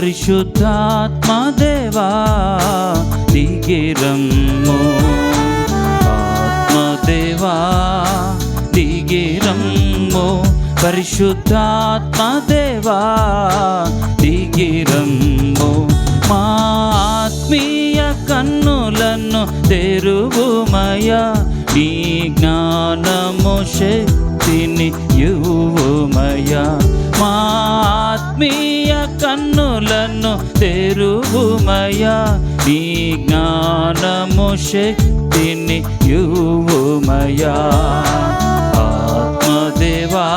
పరిశుద్ధాత్మదేవా దిగిరమ్ము, ఆత్మదేవా దిగిరమ్ము, పరిశుద్ధాత్మదేవా దిగిరమ్ము. మా ఆత్మీయ కన్నులను తెరువుమయ్యా, నీ జ్ఞానము శక్తిని యువుమయ్యా. మా ఆత్మీయ కన్నులను తెరువుమయ్యా, నీ జ్ఞానము శక్తిని యువుమయ్యా. ఆత్మదేవా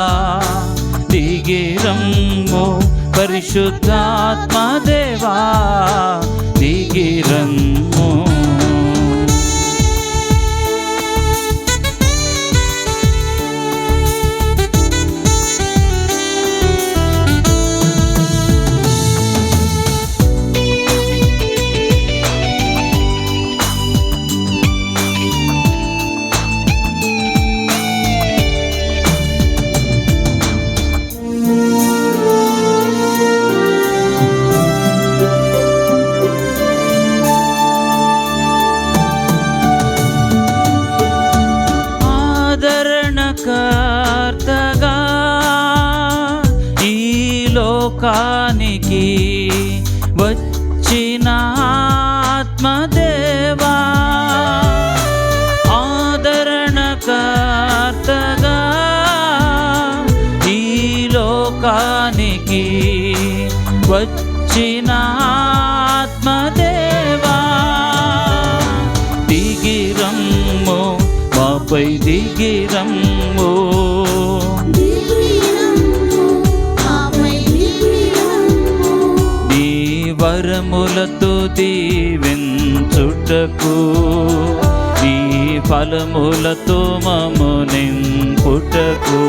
దిగిరమ్ము, పరిశుద్ధాత్మదేవా దిగిరమ్ము. కర్తగా ఈ లోకానికి వచ్చిన ఆత్మదేవా, ఆదరణకర్తగా ఈ లోకానికి వచ్చిన ఆత్మదేవా దిగిరమ్ము, మాపై దిగిరమ్ము. నీ వరములతో దీవించుటకు, నీ ఫలములతో మమ్ము నింపుటకు,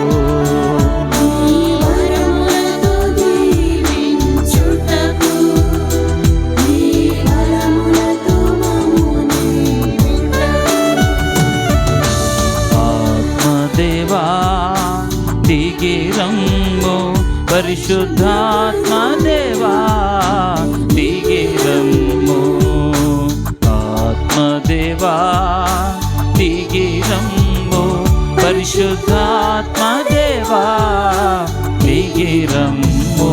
దిగిరమ్ము, పరిశుద్ధాత్మదేవా దిగిరమ్ము. ఆత్మదేవా దిగిరమ్ము, పరిశుద్ధాత్మదేవా దిగిరమ్ము.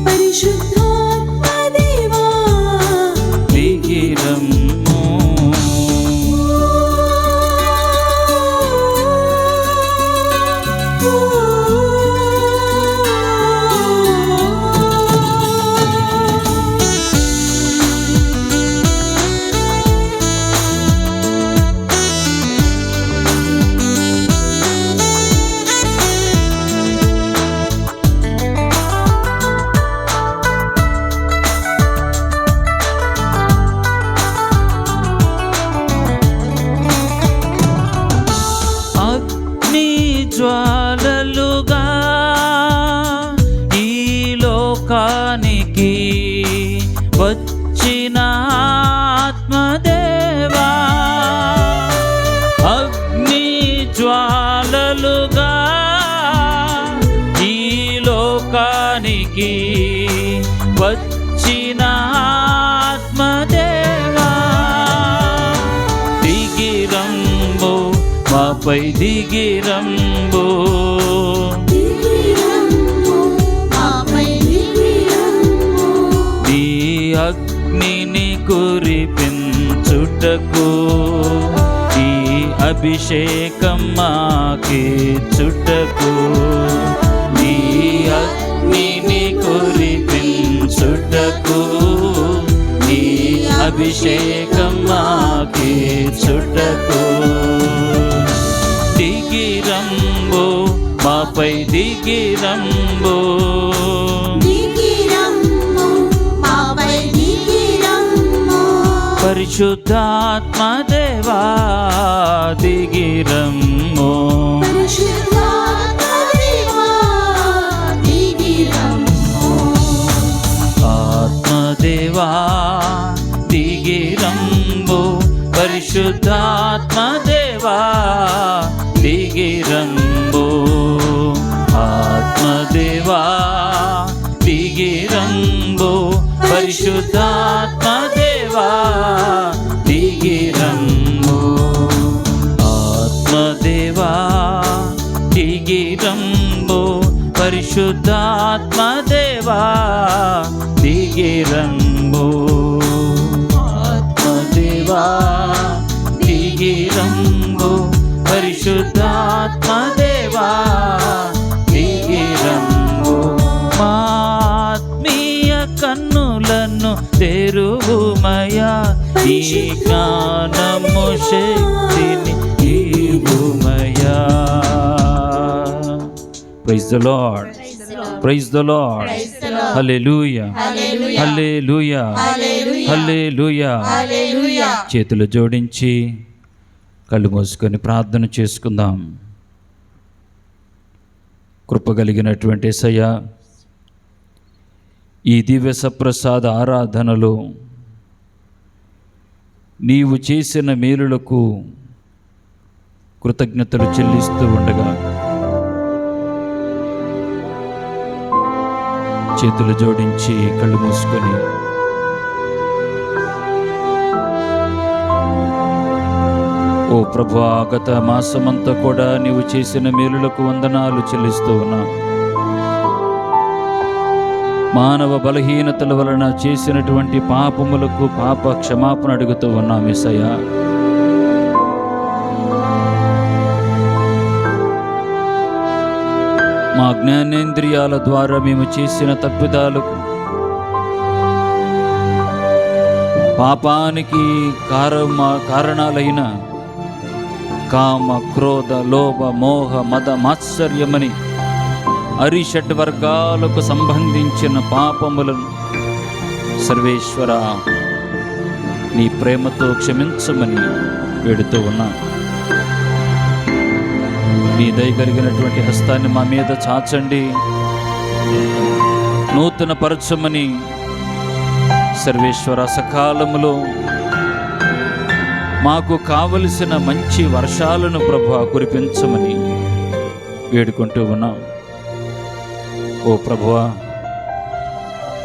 పరిశుద్ధాత్మదేవా దిగిరమ్ము. జ్వాలలుగా ఈ లోకానికి వచ్చిన ఆత్మదేవా, అగ్ని జ్వాలలుగా ఈ లోకానికి వచ్చిన ఆత్మదేవా దిగిరమ్ము, మాపై దిగిరమ్ము. నీ అగ్నిని కురిపించుటకు, ఈ అభిషేకం మాకిచ్చుటకు, నీ అగ్నిని కురిపించుటకు, నీ అభిషేకం మాకిచ్చుటకు దిగిరమ్ము, మాపై దిగిరమ్ము. పరిశుద్ధాత్మదేవా దిగిరమ్ము, ఆత్మదేవా దిగిరమ్ము, పరిశుద్ధాత్మదేవా దిగిరమ్ము. ఆత్మదేవా దిగిరంబు, పరిశుద్ధాత్మదేవా దిగిరంబు, ఆత్మదేవా దిగిరంబు, పరిశుద్ధాత్మదేవా దిగిరంబు, ఆత్మదేవా దిగిరంబు, పరిశుద్ధాత్మదేవా దిగిరంబు. మా ఆత్మీయ కన్నులను తెరువుమయా, ఈ జ్ఞానము శక్తిని ఇవ్వుమయా. Praise the Lord. Praise the Lord. Hallelujah. Hallelujah. Hallelujah. చేతులు జోడించి కళ్ళు మూసుకొని ప్రార్థన చేసుకుందాం. కృప కలిగినటువంటి యేసయ్యా, ఈ దివ్య సప్రసాద ఆరాధనలో నీవు చేసిన మేలులకు కృతజ్ఞతలు చెల్లిస్తూ ఉండగా చేతులు జోడించి కళ్ళు మూసుకొని ఓ ప్రభువా, గత మాసమంతా కూడా నీవు చేసిన మేలులకు వందనాలు చెల్లిస్తూ ఉన్నా. మానవ బలహీనతల వలన చేసినటువంటి పాపములకు పాప క్షమాపణ అడుగుతూ ఉన్నాం యేసయ్యా. మా జ్ఞానేంద్రియాల ద్వారా మేము చేసిన తప్పిదాలకు, పాపానికి కారణాలైన కామ, క్రోధ, లోభ, మోహ, మద, మాత్సర్యమని అరిషడ్ వర్గాలకు సంబంధించిన పాపములను సర్వేశ్వర నీ ప్రేమతో క్షమించమని వేడుతూ ఉన్నా. నీ దయ కలిగినటువంటి హస్తాన్ని మా మీద చాచండి, నూతన పరచమని సర్వేశ్వర సకాలములో మాకు కావలసిన మంచి వర్షాలను ప్రభువా కురిపించమని వేడుకుంటూ ఉన్నాం. ఓ ప్రభువా,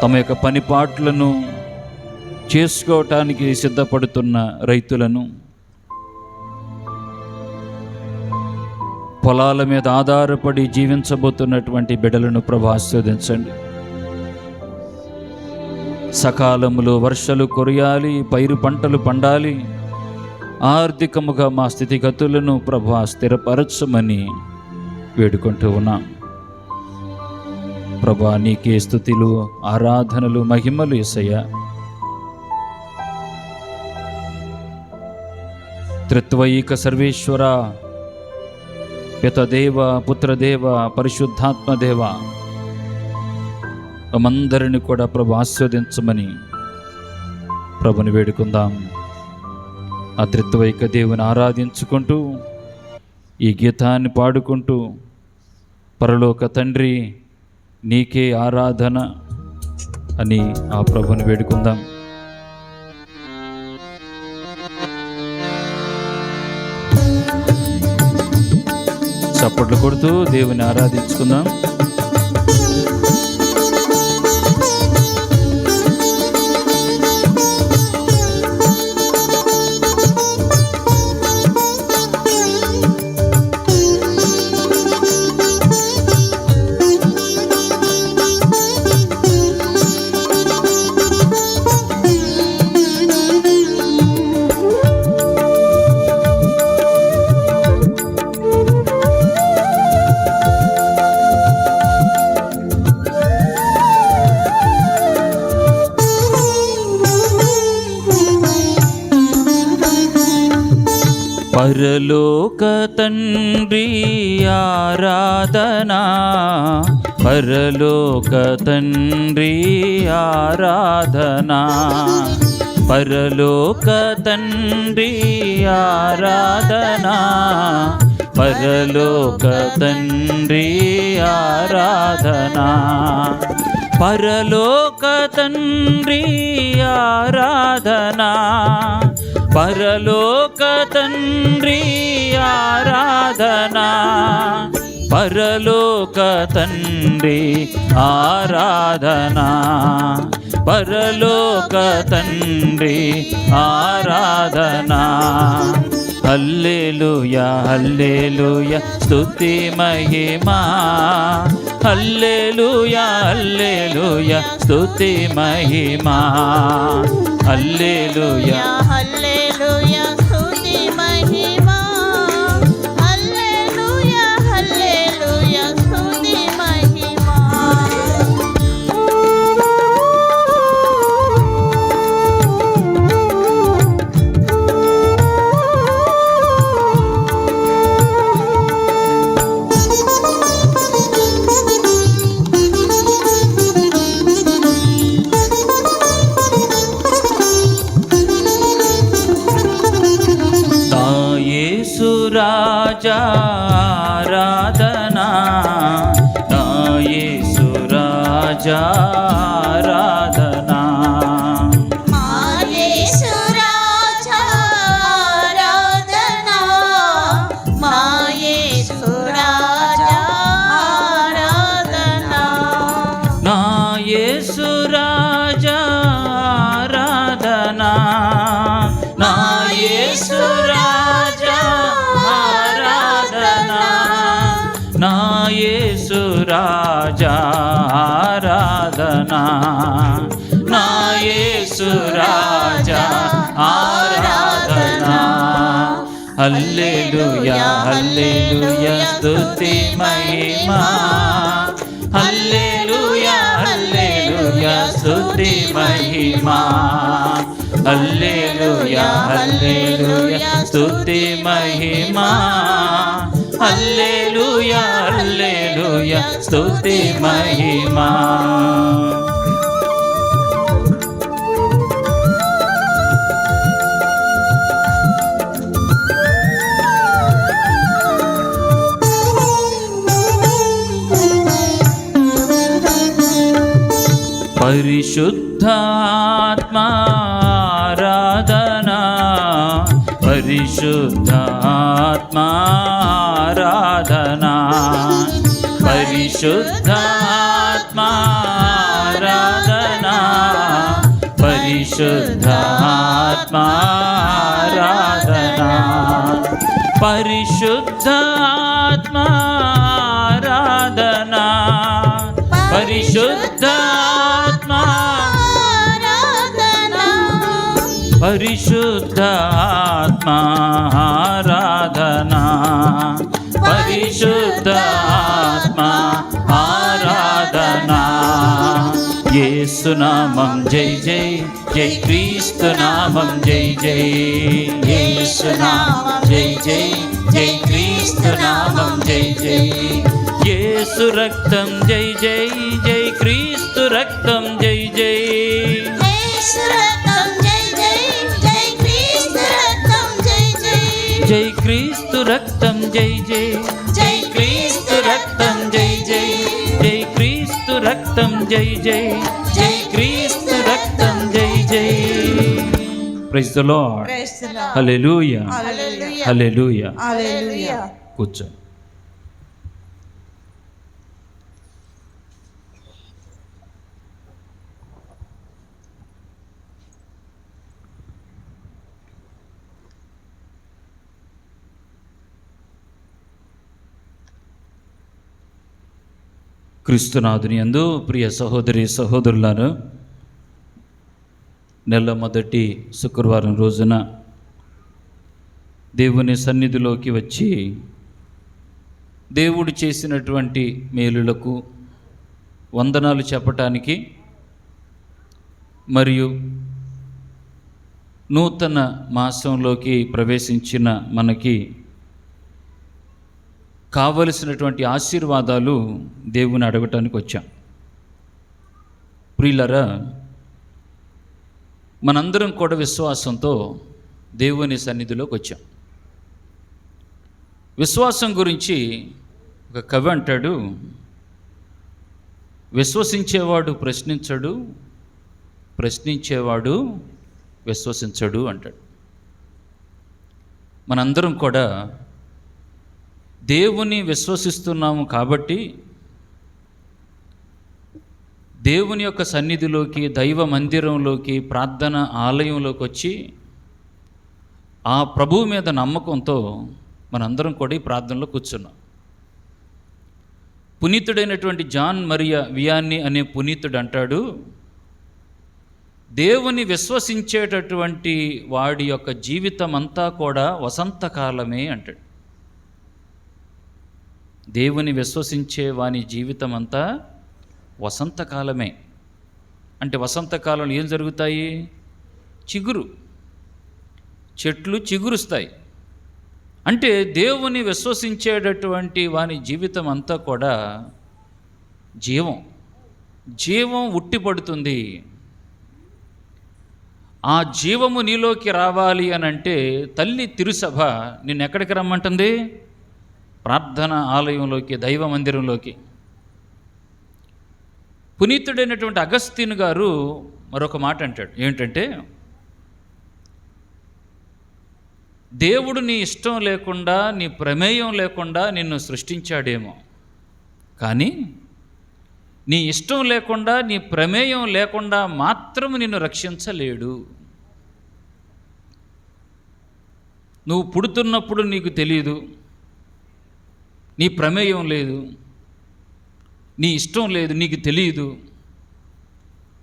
తమ యొక్క పనిపాట్లను చేసుకోవటానికి సిద్ధపడుతున్న రైతులను, పొలాల మీద ఆధారపడి జీవించబోతున్నటువంటి బిడ్డలను ప్రభువా ఆశీర్వదించండి. సకాలంలో వర్షాలు కురియాలి, పైరు పంటలు పండాలి, ఆర్థికముగా మా స్థితిగతులను ప్రభువా స్థిరపరచమని వేడుకుంటూ ఉన్నాం. ప్రభువా, నీకే స్తుతులు, ఆరాధనలు, మహిమలు యేసయ్యా. త్రిత్వైక సర్వేశ్వర, పితదేవ, పుత్రదేవ, పరిశుద్ధాత్మదేవ, మనందరిని కూడా ప్రభు ఆస్వాదించమని ప్రభుని వేడుకుందాం. ఆ త్రిత్వైక దేవుని ఆరాధించుకుంటూ ఈ గీతాన్ని పాడుకుంటూ, పరలోక తండ్రి నీకే ఆరాధన అని ఆ ప్రభుని వేడుకుందాం. చప్పట్లు కొడుతూ దేవుని ఆరాధించుకుందాం. పరలోక తండ్రి ఆరాధనా, పరలోక తండ్రి ఆరాధనా, పరలోక తండ్రి ఆరాధనా, పరలోక తండ్రి ఆరాధనా, పరలోక తండ్రి ఆరాధనా, పరలోక తండ్రి ఆరాధనా, పరలోక తండ్రి ఆరాధనా, పరలోక తండ్రి ఆరాధనా. హల్లెలూయా హల్లెలూయా స్తుతి మహిమా, హల్లెలూయా హల్లెలూయా స్తుతి మహిమా, హల్లెలూయా హల్లెలూయా స్తుతి మహిమా, హల్లెలూయా హల్లెలూయా స్తుతి మహిమా. రాజా ఆరాధనా, నా యేసు రాజా ఆరాధనా, మా యేసు రాజా ఆరాధనా, మా యేసు రాజా ఆరాధనా, నా యేసు రాజా ఆరాధనా, నా యేసు రాజా ఆరాధనా, నా యేసు రాజా ఆరాధనా, నా యేసు రాజా ఆరాధనా. హల్లెలూయా హల్లెలూయా స్తుతి మహిమా, హల్లెలూయా హల్లెలూయా స్తుతి మహిమా, హల్లెలూయా హల్లెలూయా స్తుతి మహిమా, హల్లెలూయా హల్లెలూయా స్తుతి మహిమా. పరిశుద్ధాత్మా ఆరాధనా, పరిశుద్ధాత్మా ఆరాధనా, పరిశుద్ధాత్మా ఆరాధనా, పరిశుద్ధాత్మా ఆరాధనా, పరిశుద్ధాత్మా ఆరాధనా, పరిశుద్ధాత్మా పరిశుద్ధాత్మా ఆరాధనా, పరిశుద్ధాత్మా ఆరాధనా. యేసు నామం జై జై, జై క్రీస్తు నామం జై జై, యేసు నామం జై జై, జై క్రీస్తు నామం జై జై, యేసు రక్తం జై జై, జై క్రీస్తు రక్తం జై జై, యేసు రక్తం జై జై, జై క్రీస్తు రక్తం జై జై, జై క్రీస్తు రక్తం జై జై, జై క్రీస్తు రక్తం జై జై, జై క్రీస్తు రక్తం జై జై, జై క్రీస్తు రక్తం జై జై. Praise the lord. హల్లెలూయా హల్లెలూయా హల్లెలూయా. కూర్చో. క్రీస్తునాథుని యందు ప్రియ సహోదరి సహోదరులారా, నెల మొదటి శుక్రవారం రోజున దేవుని సన్నిధిలోకి వచ్చి దేవుడు చేసినటువంటి మేలులకు వందనాలు చెప్పటానికి మరియు నూతన మాసంలోకి ప్రవేశించిన మనకి కావలసినటువంటి ఆశీర్వాదాలు దేవుని అడగటానికి వచ్చాం. ప్రియులారా, మనందరం కూడా విశ్వాసంతో దేవుని సన్నిధిలోకి వచ్చాం. విశ్వాసం గురించి ఒక కవి అంటాడు, విశ్వసించేవాడు ప్రశ్నించడు, ప్రశ్నించేవాడు విశ్వసించడు అంటాడు. మనందరం కూడా దేవుని విశ్వసిస్తున్నాము కాబట్టి దేవుని యొక్క సన్నిధిలోకి, దైవ మందిరంలోకి, ప్రార్థన ఆలయంలోకి వచ్చి ఆ ప్రభువు మీద నమ్మకంతో మనందరం కూడా ఈ ప్రార్థనలో కూర్చున్నాం. పునీతుడైనటువంటి జాన్ మరియా వియాన్ని అనే పునీతుడు అంటాడు, దేవుని విశ్వసించేటటువంటి వాడి యొక్క జీవితం అంతా కూడా వసంతకాలమే అంటాడు. దేవుని విశ్వసించే వాని జీవితం అంతా వసంతకాలమే. అంటే వసంతకాలంలో ఏం జరుగుతాయి? చిగురు, చెట్లు చిగురుస్తాయి. అంటే దేవుని విశ్వసించేటటువంటి వాని జీవితం అంతా కూడా జీవం ఉట్టిపడుతుంది. ఆ జీవము నీలోకి రావాలి అని అంటే తల్లి తిరుసభ నిన్ను ఎక్కడికి రమ్మంటుంది? ప్రార్థన ఆలయంలోకి, దైవ మందిరంలోకి. పునీతుడైనటువంటి అగస్తీను గారు మరొక మాట అంటాడు. ఏంటంటే, దేవుడు నీ ఇష్టం లేకుండా, నీ ప్రమేయం లేకుండా నిన్ను సృష్టించాడేమో, కానీ నీ ఇష్టం లేకుండా, నీ ప్రమేయం లేకుండా మాత్రం నిన్ను రక్షించలేడు. నువ్వు పుడుతున్నప్పుడు నీకు తెలియదు, నీ ప్రమేయం లేదు, నీ ఇష్టం లేదు, నీకు తెలియదు.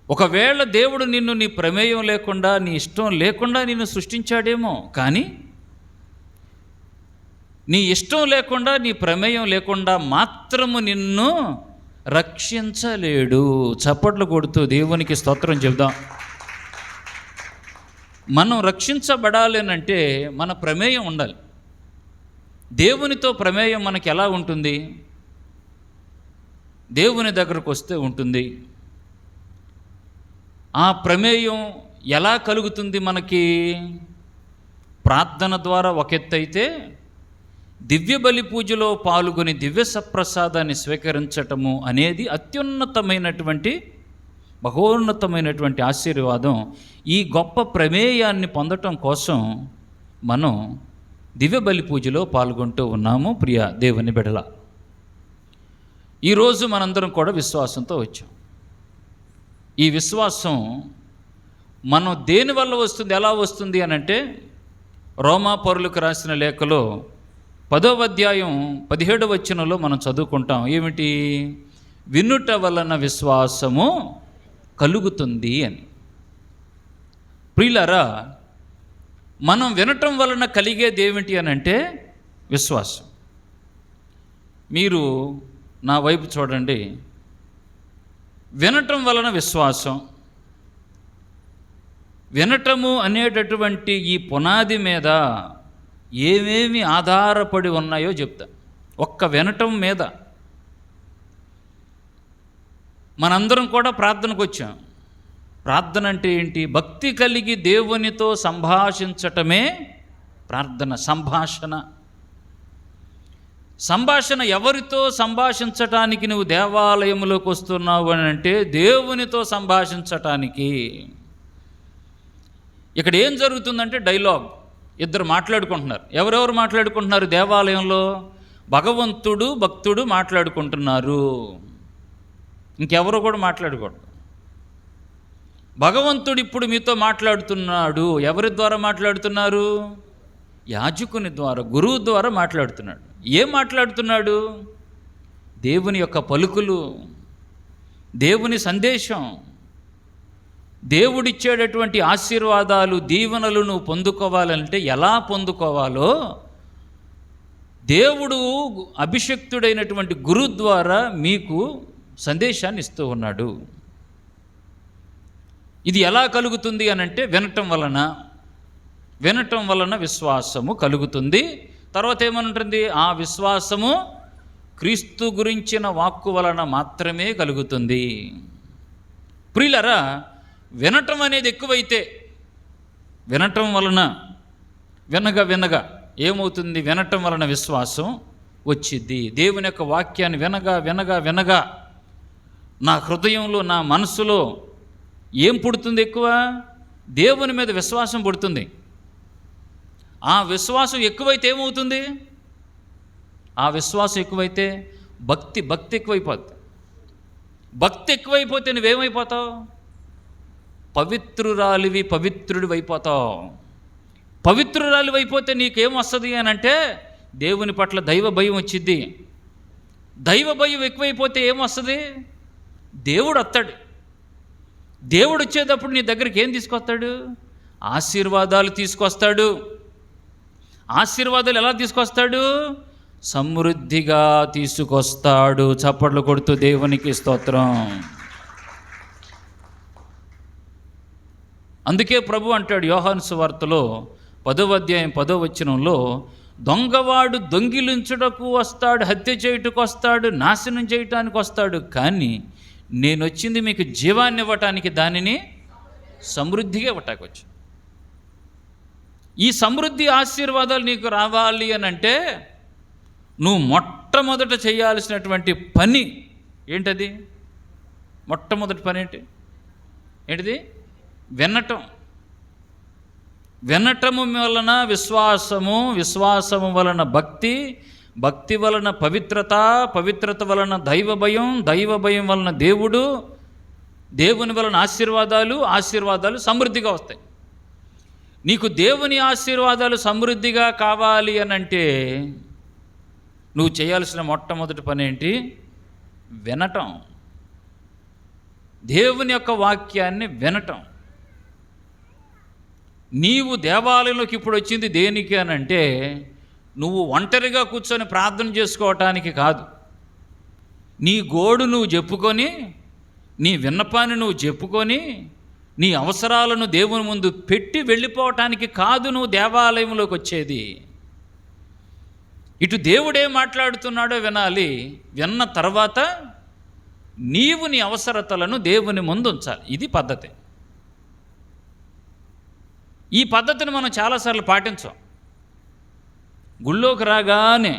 ఒకవేళ దేవుడు నిన్ను నీ ప్రమేయం లేకుండా, నీ ఇష్టం లేకుండా నిన్ను సృష్టించాడేమో, కానీ నీ ఇష్టం లేకుండా, నీ ప్రమేయం లేకుండా మాత్రము నిన్ను రక్షించలేడు. చప్పట్లు కొడుతూ దేవునికి స్తోత్రం చెబుదాం. మనం రక్షించబడాలి అంటే మన ప్రమేయం ఉండాలి. దేవునితో ప్రమేయం మనకి ఎలా ఉంటుంది? దేవుని దగ్గరకు వస్తే ఉంటుంది. ఆ ప్రమేయం ఎలా కలుగుతుంది మనకి? ప్రార్థన ద్వారా ఒక ఎత్తు అయితే, దివ్య బలి పూజలో పాల్గొని దివ్య సప్రసాదాన్ని స్వీకరించటము అనేది అత్యున్నతమైనటువంటి, మహోన్నతమైనటువంటి ఆశీర్వాదం. ఈ గొప్ప ప్రమేయాన్ని పొందటం కోసం మనం దివ్య బలి పూజలో పాల్గొంటూ ఉన్నాము. ప్రియ దేవుని బిడ్డల, ఈరోజు మనందరం కూడా విశ్వాసంతో వచ్చాం. ఈ విశ్వాసం మనం దేనివల్ల వస్తుంది, ఎలా వస్తుంది అని అంటే, రోమా పౌరులకు రాసిన లేఖలో 10వ అధ్యాయం 17వ వచనంలో మనం చదువుకుంటాం. ఏమిటి? వినుట వలన విశ్వాసము కలుగుతుంది అని. ప్రియులారా, మనం వినటం వలన కలిగేది ఏమిటి అని అంటే విశ్వాసం. మీరు నా వైపు చూడండి. వినటం వలన విశ్వాసం. వినటము అనేటటువంటి ఈ పునాది మీద ఏమేమి ఆధారపడి ఉన్నాయో చెప్తా. ఒక్క వినటం మీద మనందరం కూడా ప్రార్థనకు వచ్చాం. ప్రార్థన అంటే ఏంటి? భక్తి కలిగి దేవునితో సంభాషించటమే ప్రార్థన. సంభాషణ ఎవరితో సంభాషించటానికి నువ్వు దేవాలయంలోకి వస్తున్నావు అని అంటే దేవునితో సంభాషించటానికి. ఇక్కడ ఏం జరుగుతుందంటే డైలాగ్. ఇద్దరు మాట్లాడుకుంటున్నారు. ఎవరెవరు మాట్లాడుకుంటున్నారు దేవాలయంలో? భగవంతుడు, భక్తుడు మాట్లాడుకుంటున్నారు. ఇంకెవరు కూడా మాట్లాడకూడదు. భగవంతుడు ఇప్పుడు మీతో మాట్లాడుతున్నాడు. ఎవరి ద్వారా మాట్లాడుతున్నారు? యాజకుని ద్వారా, గురువు ద్వారా మాట్లాడుతున్నాడు. ఏం మాట్లాడుతున్నాడు? దేవుని యొక్క పలుకులు, దేవుని సందేశం, దేవుడిచ్చేటటువంటి ఆశీర్వాదాలు, దీవెనలు నువ్వు పొందుకోవాలంటే ఎలా పొందుకోవాలో దేవుడు అభిషక్తుడైనటువంటి గురువు ద్వారా మీకు సందేశాన్ని ఇస్తూ ఉన్నాడు. ఇది ఎలా కలుగుతుంది అనంటే వినటం వలన విశ్వాసము కలుగుతుంది. తర్వాత ఏమనుంటుంది? ఆ విశ్వాసము క్రీస్తు గురించిన వాక్కు వలన మాత్రమే కలుగుతుంది. ప్రియులారా, వినటం అనేది ఎక్కువైతే, వినటం వలన వినగా ఏమవుతుంది? వినటం వలన విశ్వాసం వచ్చింది. దేవుని యొక్క వాక్యాన్ని వినగా నా హృదయంలో, నా మనసులో ఏం పుడుతుంది? ఎక్కువ దేవుని మీద విశ్వాసం పుడుతుంది. ఆ విశ్వాసం ఎక్కువైతే ఏమవుతుంది? ఆ విశ్వాసం ఎక్కువైతే భక్తి ఎక్కువైపోద్ది. భక్తి ఎక్కువైపోతే నువ్వేమైపోతావు? పవిత్రురాలివి, పవిత్రుడివి అయిపోతావు. పవిత్రురాలివి అయిపోతే నీకేమొస్తుంది అని అంటే దేవుని పట్ల దైవ భయం వచ్చిద్ది. దైవ భయం ఎక్కువైపోతే ఏమొస్తుంది? దేవుడు వస్తాడు. దేవుడు వచ్చేటప్పుడు నీ దగ్గరికి ఏం తీసుకొస్తాడు? ఆశీర్వాదాలు తీసుకొస్తాడు. ఆశీర్వాదాలు ఎలా తీసుకొస్తాడు? సమృద్ధిగా తీసుకొస్తాడు. చప్పట్లు కొడుతూ దేవునికి స్తోత్రం. అందుకే ప్రభు అంటాడు యోహాను సువార్తలో 10వ అధ్యాయం 10వ వచనంలో, దొంగవాడు దొంగిలించుటకు వస్తాడు, హత్య చేయుటకు వస్తాడు, నాశనం చేయటానికి వస్తాడు, కానీ నేను వచ్చింది మీకు జీవాన్ని ఇవ్వటానికి, దానిని సమృద్ధిగా ఇవ్వటానికి వచ్చి. ఈ సమృద్ధి ఆశీర్వాదాలు నీకు రావాలి అని అంటే నువ్వు మొట్టమొదట చేయాల్సినటువంటి పని ఏంటది? మొట్టమొదటి పని ఏంటిది? వినటం. వినటము వలన విశ్వాసము, విశ్వాసము వలన భక్తి, భక్తి వలన పవిత్రత, పవిత్రత వలన దైవ భయం, దైవ భయం వలన దేవుడు, దేవుని వలన ఆశీర్వాదాలు, ఆశీర్వాదాలు సమృద్ధిగా వస్తాయి. నీకు దేవుని ఆశీర్వాదాలు సమృద్ధిగా కావాలి అని అంటే నువ్వు చేయాల్సిన మొట్టమొదటి పని ఏంటి? వినటం. దేవుని యొక్క వాక్యాన్ని వినటం. నీవు దేవాలయంలోకి ఇప్పుడు వచ్చింది దేనికి అని అంటే నువ్వు ఒంటరిగా కూర్చొని ప్రార్థన చేసుకోవటానికి కాదు. నీ గోడు నువ్వు చెప్పుకొని, నీ విన్నపాన్ని నువ్వు చెప్పుకొని, నీ అవసరాలను దేవుని ముందు పెట్టి వెళ్ళిపోవటానికి కాదు నువ్వు దేవాలయంలోకి వచ్చేది. ఇటు దేవుడే మాట్లాడుతున్నాడో వినాలి. విన్న తర్వాత నీవు నీ అవసరతలను దేవుని ముందు ఉంచాలి. ఇది పద్ధతి. ఈ పద్ధతిని మనం చాలాసార్లు పాటించాం. గుళ్ళోకి రాగానే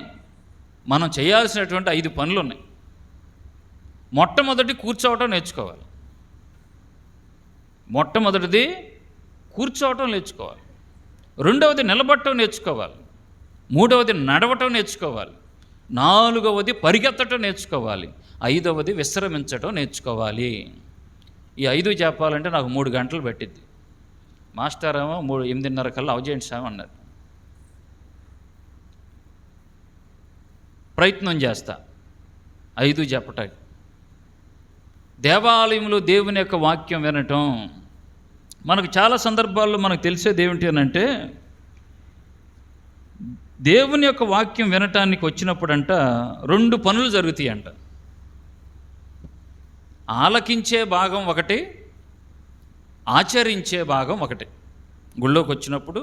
మనం చేయాల్సినటువంటి 5 పనులు ఉన్నాయి. మొట్టమొదటి కూర్చోవటం నేర్చుకోవాలి. మొట్టమొదటిది కూర్చోవటం నేర్చుకోవాలి. రెండవది నిలబడటం నేర్చుకోవాలి. మూడవది నడవటం నేర్చుకోవాలి. నాలుగవది పరిగెత్తటం నేర్చుకోవాలి. 5వది విశ్రమించటం నేర్చుకోవాలి. ఈ 5 చెప్పాలంటే నాకు 3 గంటలు పట్టిద్ది. మాస్టర్ ఏమో 8:30 కల్లా అవజేయండి సార్ అన్నారు. ప్రయత్నం చేస్తా 5 చెప్పటానికి. దేవాలయంలో దేవుని యొక్క వాక్యం వినటం. మనకు చాలా సందర్భాల్లో మనకు తెలిసేది ఏమిటి అని అంటే దేవుని యొక్క వాక్యం వినటానికి వచ్చినప్పుడంట 2 పనులు జరుగుతాయి అంట. ఆలకించే భాగం ఒకటి, ఆచరించే భాగం ఒకటి. గుళ్ళోకి వచ్చినప్పుడు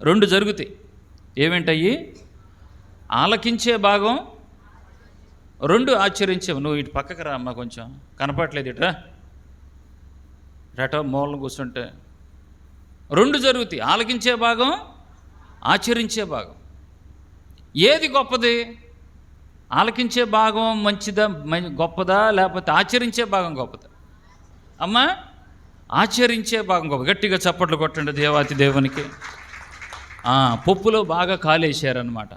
2 జరుగుతాయి. ఏమేంటయ్యి? ఆలకించే భాగం, 2 ఆచరించే. నువ్వు ఇటు పక్కకు రా అమ్మా, కొంచెం కనపడట్లేదు ఇట్రా రెటో మూలను కూర్చుంటే. 2 జరుగుతాయి. ఆలకించే భాగం, ఆచరించే భాగం. ఏది గొప్పది? ఆలకించే భాగం మంచిదా, గొప్పదా, లేకపోతే ఆచరించే భాగం గొప్పదా? అమ్మా, ఆచరించే భాగం గొప్ప. గట్టిగా చప్పట్లు కొట్టండి దేవాతి దేవునికి. పప్పులో బాగా కాలేశారనమాట.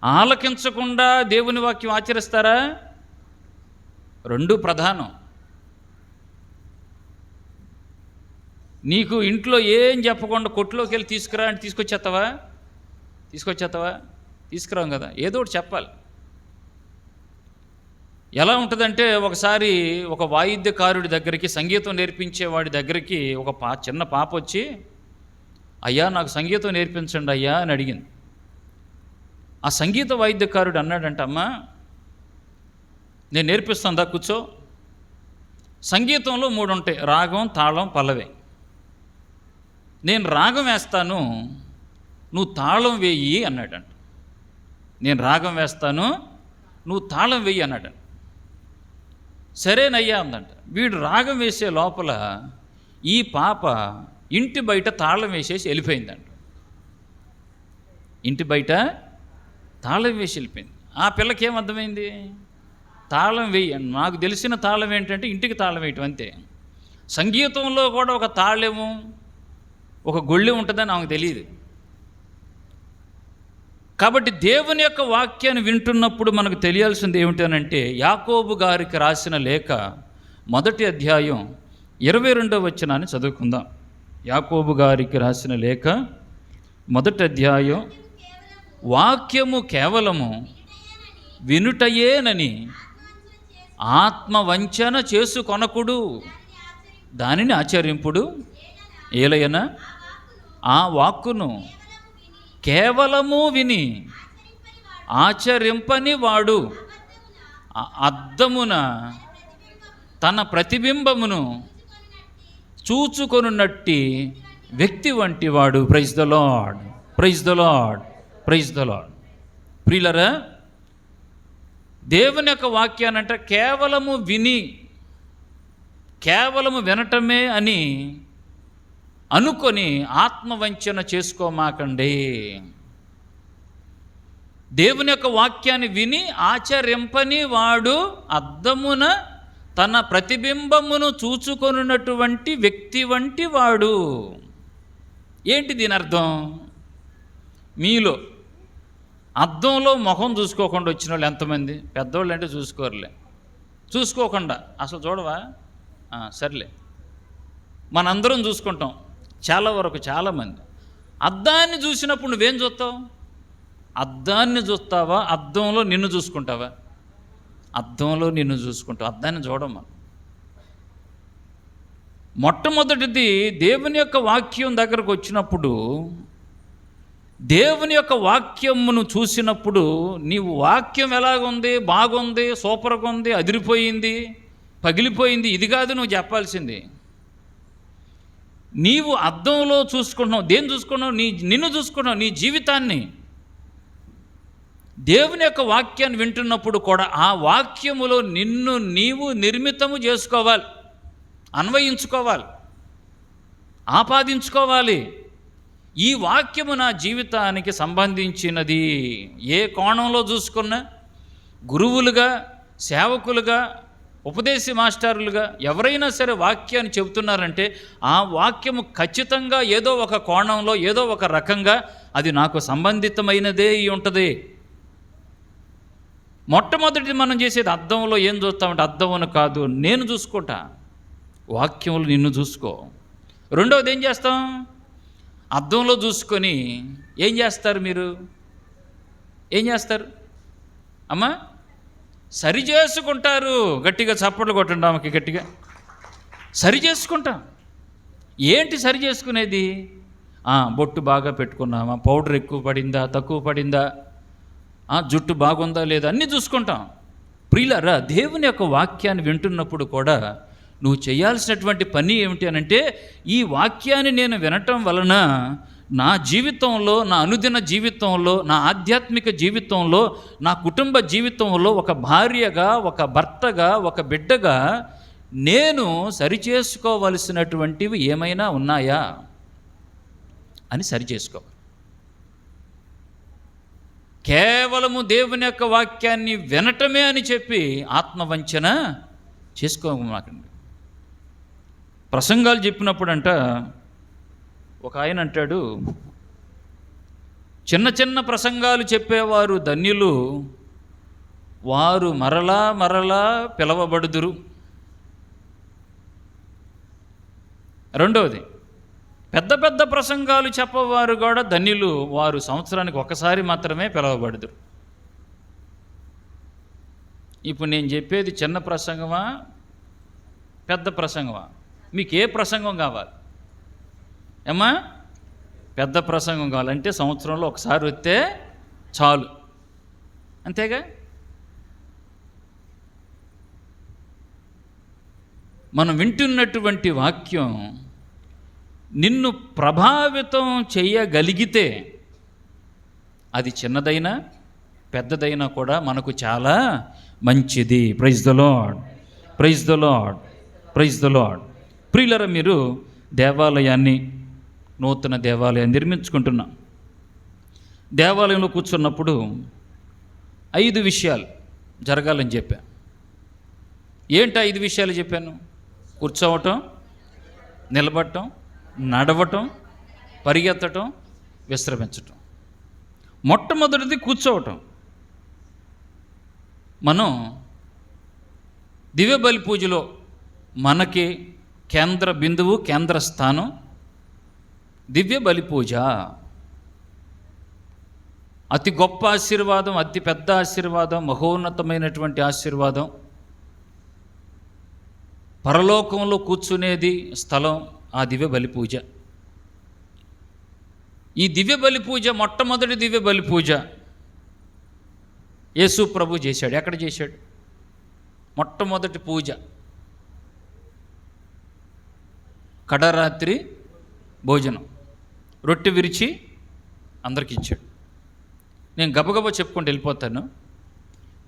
ఆలకించకుండా దేవుని వాక్యం ఆచరిస్తారా? 2 ప్రధానం. నీకు ఇంట్లో ఏం చెప్పకుండా కొట్టులోకి వెళ్ళి తీసుకురా అంటే తీసుకొచ్చేస్తావా? తీసుకురాం కదా. ఏదో ఒకటి చెప్పాలి. ఎలా ఉంటుందంటే ఒకసారి ఒక వాయిద్యకారుడి దగ్గరికి, సంగీతం నేర్పించేవాడి దగ్గరికి ఒక చిన్న పాప వచ్చి, అయ్యా నాకు సంగీతం నేర్పించండి అయ్యా అని అడిగింది. ఆ సంగీత వాయిద్యకారుడు అన్నాడంట, అమ్మా నేను నేర్పిస్తాను దా కూర్చో. సంగీతంలో 3 ఉంటాయి: రాగం, తాళం, పల్లవి. నేను రాగం వేస్తాను, నువ్వు తాళం వేయి అన్నాడంట. నేను రాగం వేస్తాను, నువ్వు తాళం వేయి అన్నాడంట. సరేనయ్యా అందంట. వీడు రాగం వేసే లోపల ఈ పాప ఇంటి బయట తాళం వేసేసి వెళ్ళిపోయిందంట. ఇంటి బయట తాళం వేసి వెళ్ళిపోయింది. ఆ పిల్లకి ఏమర్థమైంది? తాళం వేయి. నాకు తెలిసిన తాళం ఏంటంటే ఇంటికి తాళం వేయటం అంతే. సంగీతంలో కూడా ఒక తాళము, ఒక గొళ్ళె ఉంటుందని ఆమెకు తెలియదు. కాబట్టి దేవుని యొక్క వాక్యాన్ని వింటున్నప్పుడు మనకు తెలియాల్సింది ఏమిటనంటే, యాకోబు గారికి రాసిన లేఖ 1వ అధ్యాయం 22వ వచనాన్ని చదువుకుందాం. యాకోబు గారికి రాసిన లేఖ 1వ అధ్యాయం, వాక్యము కేవలము వినుటయేనని ఆత్మవంచన చేసుకొనకుడు, దానిని ఆచరింపుడు. ఏలయన ఆ వాక్కును కేవలము విని ఆచరింపని వాడు అద్దమున తన ప్రతిబింబమును చూచుకొనున్నట్టి వ్యక్తి వంటి వాడు. Praise the Lord, praise the Lord, praise the Lord. ప్రియులరా, దేవుని యొక్క వాక్యానంట కేవలము విని, కేవలము వినటమే అని అనుకొని ఆత్మవంచన చేసుకోమాకండి. దేవుని యొక్క వాక్యాన్ని విని ఆచరింపని వాడు అద్దమున తన ప్రతిబింబమును చూచుకొనున్నటువంటి వ్యక్తి వంటి వాడు. ఏంటి దీని అర్థం? మీలో అద్దంలో ముఖం చూసుకోకుండా వచ్చిన వాళ్ళు ఎంతమంది? పెద్దవాళ్ళు అంటే చూసుకోరులే, చూసుకోకుండా అసలు చూడవా? సర్లే, మనందరం చూసుకుంటాం చాలా వరకు. చాలామంది అద్దాన్ని చూసినప్పుడు నువ్వేం చూస్తావు? అద్దాన్ని చూస్తావా? అద్దంలో నిన్ను చూసుకుంటావా? అద్దంలో నిన్ను చూసుకుంటావు, అద్దాన్ని చూడమ్మా. మొట్టమొదటిది, దేవుని యొక్క వాక్యం దగ్గరకు వచ్చినప్పుడు, దేవుని యొక్క వాక్యమును చూసినప్పుడు నీవు వాక్యం ఎలాగుంది, బాగుంది, సూపర్గా ఉంది, అదిరిపోయింది, పగిలిపోయింది, ఇది కాదు నువ్వు చెప్పాల్సింది. నీవు అద్దంలో చూసుకుంటున్నావు. దేన్ని చూసుకున్నావు? నిన్ను చూసుకున్నావు, నీ జీవితాన్ని. దేవుని యొక్క వాక్యాన్ని వింటున్నప్పుడు కూడా ఆ వాక్యములో నిన్ను నీవు నిర్మితము చేసుకోవాలి, అన్వయించుకోవాలి, ఆపాదించుకోవాలి. ఈ వాక్యము నా జీవితానికి సంబంధించినది. ఏ కోణంలో చూసుకున్నా, గురువులుగా, సేవకులుగా, ఉపదేశ మాస్టర్లుగా ఎవరైనా సరే వాక్యాన్ని చెబుతున్నారంటే ఆ వాక్యము ఖచ్చితంగా ఏదో ఒక కోణంలో, ఏదో ఒక రకంగా అది నాకు సంబంధితమైనదే ఉంటుంది. మొట్టమొదటి మనం చేసేది అద్దంలో ఏం చూస్తామంటే, అద్దమును కాదు, నేను చూసుకుంటా, వాక్యములు నిన్ను చూసుకో. రెండవది ఏం చేస్తాం? అద్దంలో చూసుకొని ఏం చేస్తారు? మీరు ఏం చేస్తారు అమ్మా? సరి చేసుకుంటారు. గట్టిగా చప్పట్లు కొట్టండి ఆమెకి, గట్టిగా. సరి చేసుకుంటాం. ఏంటి సరి చేసుకునేది? బొట్టు బాగా పెట్టుకున్నామా, పౌడర్ ఎక్కువ పడిందా, తక్కువ పడిందా, జుట్టు బాగుందా లేదా, అన్నీ చూసుకుంటాం. ప్రియులారా, దేవుని యొక్క వాక్యాన్ని వింటున్నప్పుడు కూడా నువ్వు చేయాల్సినటువంటి పని ఏమిటి అనంటే, ఈ వాక్యాన్ని నేను వినటం వలన నా జీవితంలో, నా అనుదిన జీవితంలో, నా ఆధ్యాత్మిక జీవితంలో, నా కుటుంబ జీవితంలో ఒక భార్యగా, ఒక భర్తగా, ఒక బిడ్డగా నేను సరిచేసుకోవలసినటువంటివి ఏమైనా ఉన్నాయా అని సరిచేసుకోవాలి. కేవలము దేవుని యొక్క వాక్యాన్ని వినటమే అని చెప్పి ఆత్మవంచన చేసుకోమాకండి. ప్రసంగాలు చెప్పినప్పుడంట ఒక ఆయన అంటాడు, చిన్న చిన్న ప్రసంగాలు చెప్పేవారు ధన్యులు, వారు మరలా మరలా పిలవబడుదురు. రెండవది, పెద్ద పెద్ద ప్రసంగాలు చెప్పవారు కూడా ధన్యులు, వారు సంవత్సరానికి ఒకసారి మాత్రమే పిలవబడుదురు. ఇప్పుడు నేను చెప్పేది చిన్న ప్రసంగమా, పెద్ద ప్రసంగమా? మీకు ఏ ప్రసంగం కావాలి ఏమ్మా? పెద్ద ప్రసంగం కావాలంటే సంవత్సరంలో ఒకసారి వస్తే చాలు, అంతేగా? మనం వింటున్నటువంటి వాక్యం నిన్ను ప్రభావితం చేయగలిగితే అది చిన్నదైనా పెద్దదైనా కూడా మనకు చాలా మంచిది. Praise the Lord, praise the Lord, praise the Lord. ప్రియులరా, మీరు దేవాలయాన్ని, నూతన దేవాలయాన్ని నిర్మించుకుంటున్నాం. దేవాలయంలో కూర్చున్నప్పుడు 5 విషయాలు జరగాలని చెప్పా. ఏంటి 5 విషయాలు చెప్పాను? కూర్చోవటం, నిలబడటం, నడవటం, పరిగెత్తటం, విశ్రమించటం. మొట్టమొదటిది కూర్చోవటం. మనం దివ్య బలి పూజలో మనకి కేంద్ర బిందువు, కేంద్ర స్థానం దివ్య బలి పూజ. అతి గొప్ప ఆశీర్వాదం, అతి పెద్ద ఆశీర్వాదం, మహోన్నతమైనటువంటి ఆశీర్వాదం. పరలోకంలో కూర్చునేది స్థలం ఆ దివ్య బలి పూజ. ఈ దివ్య బలి పూజ, మొట్టమొదటి దివ్య బలి పూజ యేసు ప్రభు చేశాడు. ఎక్కడ చేశాడు? మొట్టమొదటి పూజ కడరాత్రి భోజనం, రొట్టె విరిచి అందరికి ఇచ్చాడు. నేను గబగబా చెప్పుకుంటూ వెళ్ళిపోతాను.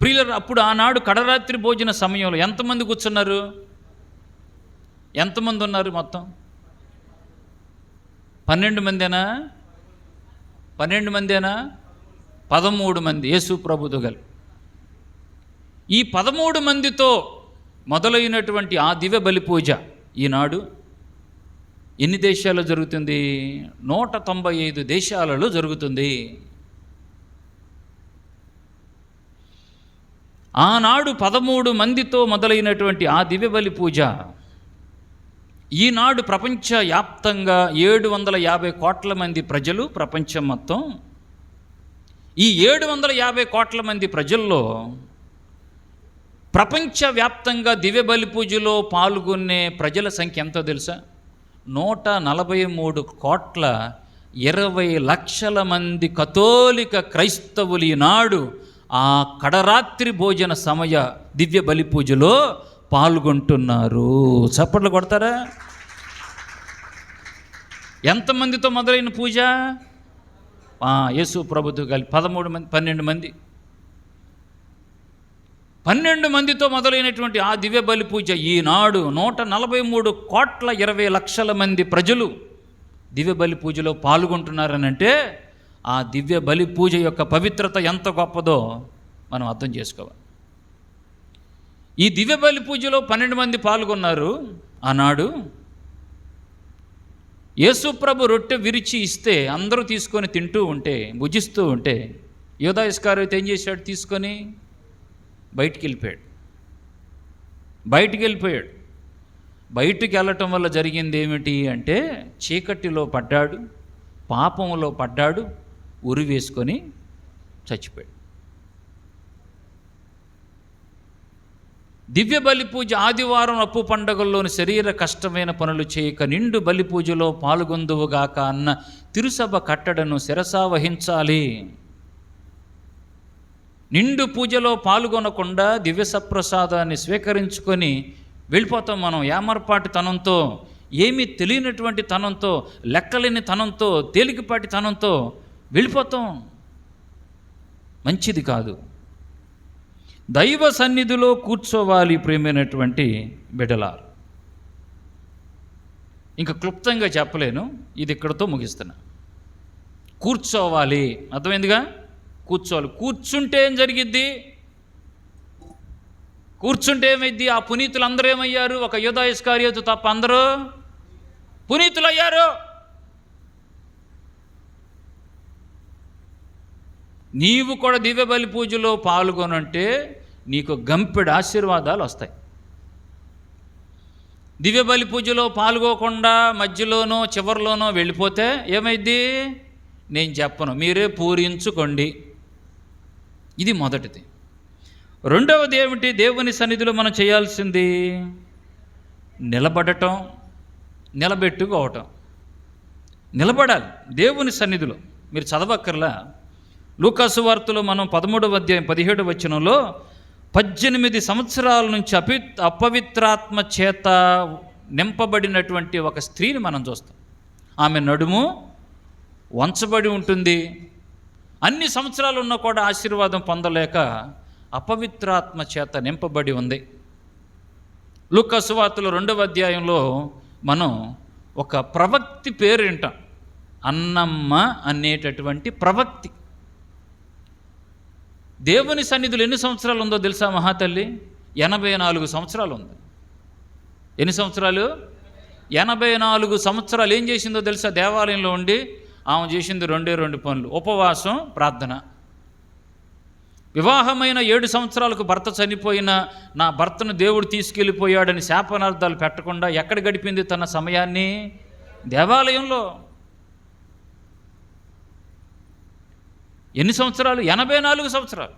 ప్రియులారా, అప్పుడు ఆనాడు కడరాత్రి భోజన సమయంలో ఎంతమంది కూర్చున్నారు? ఎంతమంది ఉన్నారు? మొత్తం 12 మందేనా? 12 మందేనా? 13 మంది యేసు ప్రభుతో కలిపి. ఈ 13 మందితో మొదలైనటువంటి ఆ దివ్య బలి పూజ ఈనాడు ఎన్ని దేశాల్లో జరుగుతుంది? 195 దేశాలలో జరుగుతుంది. ఆనాడు 13 మందితో మొదలైనటువంటి ఆ దివ్య బలి పూజ ఈనాడు ప్రపంచవ్యాప్తంగా 750 కోట్ల మంది ప్రజలు, ప్రపంచం మొత్తం ఈ 750 కోట్ల మంది ప్రజల్లో ప్రపంచవ్యాప్తంగా దివ్య బలి పూజలో పాల్గొనే ప్రజల సంఖ్య ఎంతో తెలుసా? 143 కోట్ల 20 లక్షల మంది కథోలిక క్రైస్తవులు ఈనాడు ఆ కడరాత్రి భోజన సమయ దివ్య బలి పూజలో పాల్గొంటున్నారు. చప్పట్లు కొడతారా? ఎంతమందితో మొదలైన పూజ? యేసు ప్రభుతో కలిపి 13 మంది, 12 మంది, 12 మందితో మొదలైనటువంటి ఆ దివ్య బలి పూజ ఈనాడు 143 కోట్ల 20 లక్షల మంది ప్రజలు దివ్య బలి పూజలో పాల్గొంటున్నారనంటే ఆ దివ్య బలి పూజ యొక్క పవిత్రత ఎంత గొప్పదో మనం అర్థం చేసుకోవాలి. ఈ దివ్య బలి పూజలో 12 మంది పాల్గొన్నారు. ఆనాడు యేసు ప్రభు రొట్టె విరిచి ఇస్తే అందరూ తీసుకొని తింటూ ఉంటే, భుజిస్తూ ఉంటే, యూదా ఇస్కరియోతు ఏం చేశాడు? తీసుకొని బయటికి వెళ్ళిపోయాడు. బయటికి వెళ్ళటం వల్ల జరిగింది ఏమిటి అంటే, చీకటిలో పడ్డాడు, పాపంలో పడ్డాడు, ఉరి వేసుకొని చచ్చిపోయాడు. దివ్య బలి పూజ ఆదివారం అప్పు పండగల్లోని శరీర కష్టమైన పనులు చేయక నిండు బలి పూజలో పాల్గొందువుగాక అన్న తిరుసభ కట్టడను శిరసా వహించాలి. నిండు పూజలో పాల్గొనకుండా దివ్య సప్రసాదాన్ని స్వీకరించుకొని వెళ్ళిపోతాం మనం. ఏమర్పాటి తనంతో, ఏమీ తెలియనటువంటి తనంతో, లెక్కలేని తనంతో, తేలికపాటి తనంతో వెళ్ళిపోతాం. మంచిది కాదు. దైవ సన్నిధిలో కూర్చోవాలి ప్రియమైనటువంటి బిడ్డలారు. ఇంకా క్లుప్తంగా చెప్పలేను, ఇది ఇక్కడతో ముగిస్తున్నా. కూర్చోవాలి, అర్థమైందిగా? కూర్చోవాలి. కూర్చుంటే ఏం జరిగిద్ది? కూర్చుంటే ఏమైద్ది? ఆ పునీతులు అందరూ ఏమయ్యారు? ఒక యూదా ఇస్కరియోతు తప్ప అందరూ పునీతులు అయ్యారు. నీవు కూడా దివ్య బలి పూజలో పాల్గొనంటే నీకు గంపెడు ఆశీర్వాదాలు వస్తాయి. దివ్య బలి పూజలో పాల్గొకుండా మధ్యలోనో చివరిలోనో వెళ్ళిపోతే ఏమైద్ది? నేను చెప్పను, మీరే పూరించుకోండి. ఇది మొదటిది. రెండవది ఏమిటి? దేవుని సన్నిధిలో మనం చేయాల్సింది నిలబడటం, నిలబెట్టుకోవటం. నిలబడాలి దేవుని సన్నిధిలో. మీరు చదవక్కర్లా. లూకాసు వార్తలో మనం 13వ అధ్యాయం 17వ వచనంలో 18 సంవత్సరాల నుంచి అపవిత్రాత్మ చేత నింపబడినటువంటి ఒక స్త్రీని మనం చూస్తాం. ఆమె నడుము వంచబడి ఉంటుంది. అన్ని సంవత్సరాలు ఉన్నా కూడా ఆశీర్వాదం పొందలేక అపవిత్రాత్మ చేత నింపబడి ఉంది. లూకాసు వార్తలో 2వ అధ్యాయంలో మనం ఒక ప్రవక్తి పేరు వింటాం. అన్నమ్మ అనేటటువంటి ప్రవక్తి. దేవుని సన్నిధులు ఎన్ని సంవత్సరాలు ఉందో తెలుసా మహాతల్లి? 84 సంవత్సరాలు ఉంది. ఎన్ని సంవత్సరాలు? 84 సంవత్సరాలు ఏం చేసిందో తెలుసా? దేవాలయంలో ఉండి ఆమె చేసింది 2 పనులు: ఉపవాసం, ప్రార్థన. వివాహమైన 7 సంవత్సరాలకు భర్త చనిపోయిన నా భర్తను దేవుడు తీసుకెళ్ళిపోయాడని శాపనార్థాలు పెట్టకుండా ఎక్కడ గడిపింది తన సమయాన్ని? దేవాలయంలో. ఎన్ని సంవత్సరాలు? 84 సంవత్సరాలు.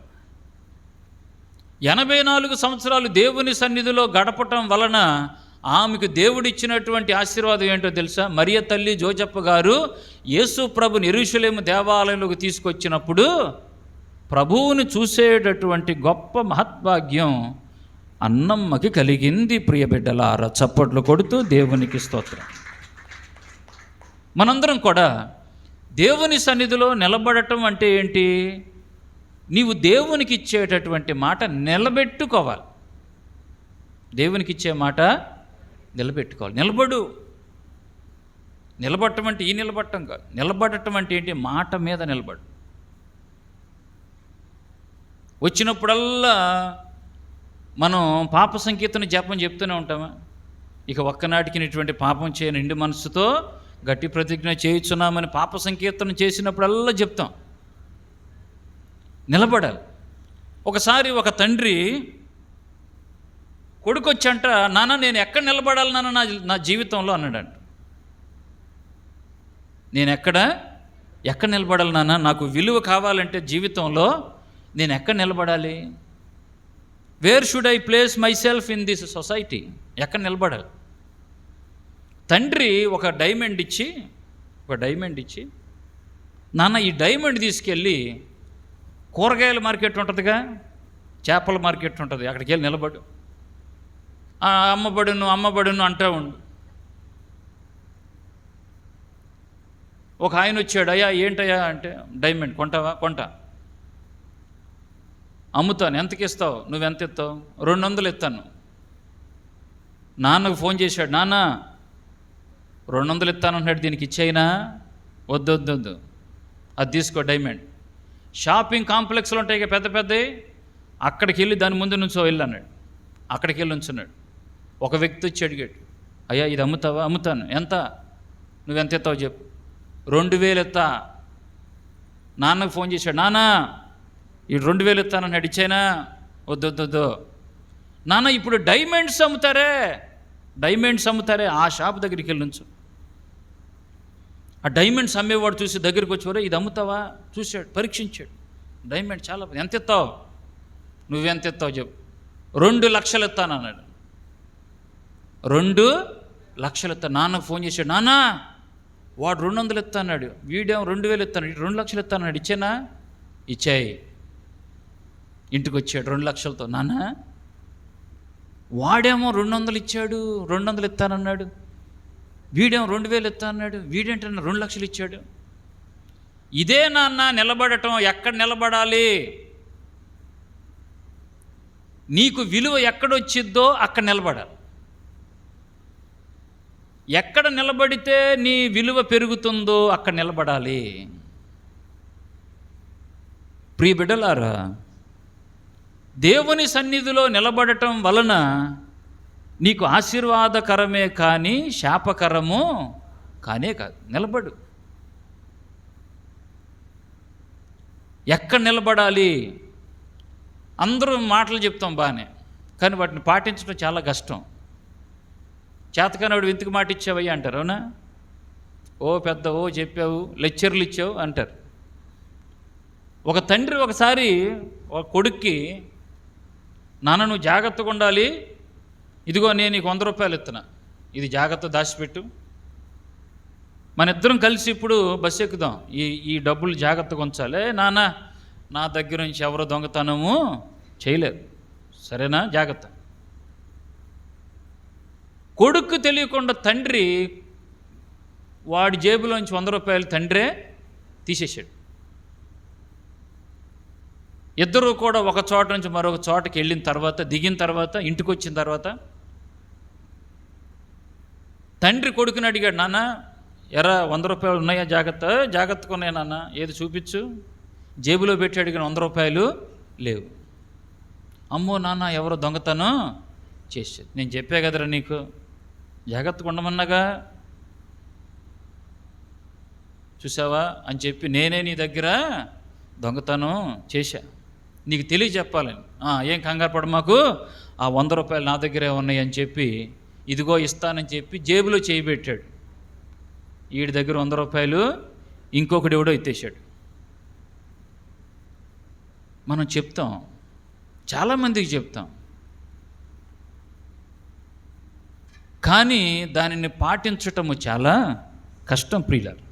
84 సంవత్సరాలు దేవుని సన్నిధిలో గడపటం వలన ఆమెకు దేవుడిచ్చినటువంటి ఆశీర్వాదం ఏంటో తెలుసా? మరియ తల్లి జోజప్ప గారు యేసు ప్రభుని యెరూషలేము దేవాలయంలోకి తీసుకొచ్చినప్పుడు ప్రభువుని చూసేటటువంటి గొప్ప మహద్భాగ్యం అన్నమ్మకి కలిగింది. ప్రియ బిడ్డలారా, చప్పట్లు కొడుతూ దేవునికి స్తోత్రం. మనందరం కూడా దేవుని సన్నిధిలో నిలబడటం అంటే ఏంటి? నీవు దేవునికి ఇచ్చేటటువంటి మాట నిలబెట్టుకోవాలి. దేవునికి ఇచ్చే మాట నిలబెట్టుకోవాలి. నిలబడటం అంటే ఈ నిలబడటం కాదు. నిలబడటం అంటే ఏంటి? మాట మీద నిలబడు. వచ్చినప్పుడల్లా మనం పాప సంకీర్తన జపం చెప్తూనే ఉంటామా? ఇక ఒక్కనాటికి ఇటువంటి పాపం చేయని నిండు మనసుతో గట్టి ప్రతిజ్ఞ చేయుచున్నామని పాప సంకీర్తన చేసినప్పుడల్లా చెప్తాం. నిలబడాలి. ఒకసారి ఒక తండ్రి కొడుకొచ్చంట, నాన్న నేను ఎక్కడ నిలబడాలి నాన్న నా జీవితంలో అన్నాడంట. నేను ఎక్కడ నిలబడాలి నాన్న? నాకు విలువ కావాలంటే జీవితంలో నేను ఎక్కడ నిలబడాలి? Wear should I place my self in this society? ఎక్కడ నిలబడాలి? తండ్రి ఒక డైమండ్ ఇచ్చి నాన్న ఈ డైమండ్ తీసుకెళ్ళి కూరగాయల మార్కెట్ ఉంటుందిగా, చేపల మార్కెట్ ఉంటుంది, అక్కడికి వెళ్ళి నిలబడు, అమ్మబడును అంటూ ఉండు. ఒక ఆయన వచ్చాడు, అయ్యా ఏంటయ్యా అంటే, డైమండ్ కొంటావా? కొంటా. అమ్ముతాను. ఎంతకి ఇస్తావు? నువ్వెంత ఇస్తావు? 200 ఇస్తాను. నాన్నకు ఫోన్ చేశాడు, నాన్న 200 ఇస్తానంటున్నాడు, దీనికి ఇచ్చేయినా? వద్దు, అది తీసుకో డైమండ్. షాపింగ్ కాంప్లెక్స్లు ఉంటాయి పెద్ద పెద్దవి, అక్కడికి వెళ్ళి దాని ముందు నుంచో వెళ్ళి అన్నాడు. అక్కడికి వెళ్ళి ఉంచున్నాడు. ఒక వ్యక్తి వచ్చి అడిగాడు, అయ్యా ఇది అమ్ముతావా? అమ్ముతాను. ఎంత? నువ్వెంత ఇస్తావు చెప్పు. 2000 ఇస్తా. నాన్నకు ఫోన్ చేశాడు, నాన్న ఈ 2000 ఇస్తానన్నాడు, ఇచ్చాయినా? వద్దు. నాన్న ఇప్పుడు డైమండ్స్ అమ్ముతారే ఆ షాప్ దగ్గరికి వెళ్ళి ఉంచు. ఆ డైమండ్స్ అమ్మేవాడు చూసి దగ్గరికి వచ్చేవారు, ఇది అమ్ముతావా? చూశాడు, పరీక్షించాడు. డైమండ్ చాలా. ఎంత ఇస్తావు? నువ్వెంత ఇస్తావు చెప్పు. 2 లక్షలు ఇస్తాను అన్నాడు. 2 లక్షలు ఇస్తాను. నాన్నకు ఫోన్ చేశాడు, నాన్న వాడు 200 ఇస్తా అన్నాడు, వీడేమో 2000 ఇస్తాను, 2 లక్షలు ఇస్తాను అన్నాడు, ఇచ్చానా? ఇచ్చాయి. ఇంటికి వచ్చాడు 2 లక్షలతో. నాన్న వాడేమో 200 ఇచ్చాడు, 200 ఇస్తానన్నాడు, వీడేమో 2000 ఇస్తా అన్నాడు, వీడేంటన్నా 2 లక్షలు ఇచ్చాడు. ఇదే నాన్న నిలబడటం. ఎక్కడ నిలబడాలి? నీకు విలువ ఎక్కడొచ్చిద్దో అక్కడ నిలబడాలి. ఎక్కడ నిలబడితే నీ విలువ పెరుగుతుందో అక్కడ నిలబడాలి. ప్రియ బిడ్డలారా, దేవుని సన్నిధిలో నిలబడటం వలన నీకు ఆశీర్వాదకరమే కానీ శాపకరము కానే కాదు. నిలబడు. ఎక్కడ నిలబడాలి? అందరూ మాటలు చెప్తాం బాగానే, కానీ వాటిని పాటించడం చాలా కష్టం. చేతకానవాడు ఎందుకు మాట ఇచ్చావయ్యా అంటారు, అవునా? ఓ చెప్పావు, లెక్చర్లు ఇచ్చావు అంటారు. ఒక తండ్రి ఒకసారి ఒక కొడుక్కి, నాన్న నువ్వు జాగ్రత్తగా ఉండాలి, ఇదిగో నేను నీకు 100 రూపాయలు ఇస్తున్నా, ఇది జాగ్రత్త దాచిపెట్టు, మన ఇద్దరం కలిసి ఇప్పుడు బస్సు ఎక్కుదాం, ఈ డబ్బులు జాగ్రత్తగా ఉంచాలి. నాన్న నా దగ్గర నుంచి ఎవరో దొంగతనము చేయలేరు, సరేనా? జాగ్రత్త. కొడుకు తెలియకుండా తండ్రి వాడి జేబులోంచి 100 రూపాయలు తండ్రే తీసేశాడు. ఇద్దరూ కూడా ఒక చోట నుంచి మరొక చోటకి వెళ్ళిన తర్వాత, దిగిన తర్వాత, ఇంటికి వచ్చిన తర్వాత తండ్రి కొడుకుని అడిగాడు, నాన్న ఎరా 100 రూపాయలు ఉన్నాయా? జాగ్రత్తగా ఉన్నాయి నాన్న, ఏది చూపించు. జేబులో పెట్టి అడిగిన 100 రూపాయలు లేవు. అమ్మో నాన్న ఎవరో దొంగతనం చేసేది. నేను చెప్పా కదరా నీకు, జాగ్రత్తగా ఉండమన్నాగా. చూసావా అని చెప్పి నేనే నీ దగ్గర దొంగతనం చేశా, నీకు తెలియజెప్పాలని. ఏం కంగారు పడ మాకు, ఆ 100 రూపాయలు నా దగ్గరే ఉన్నాయి అని చెప్పి ఇదిగో ఇస్తానని చెప్పి జేబులో చేయి పెట్టాడు. వీడి దగ్గర 100 రూపాయలు ఇంకొకటి ఎవడో ఎత్తేసాడు. మనం చెప్తాం, చాలామందికి చెప్తాం, కానీ దానిని పాటించటము చాలా కష్టం ప్రియులారా.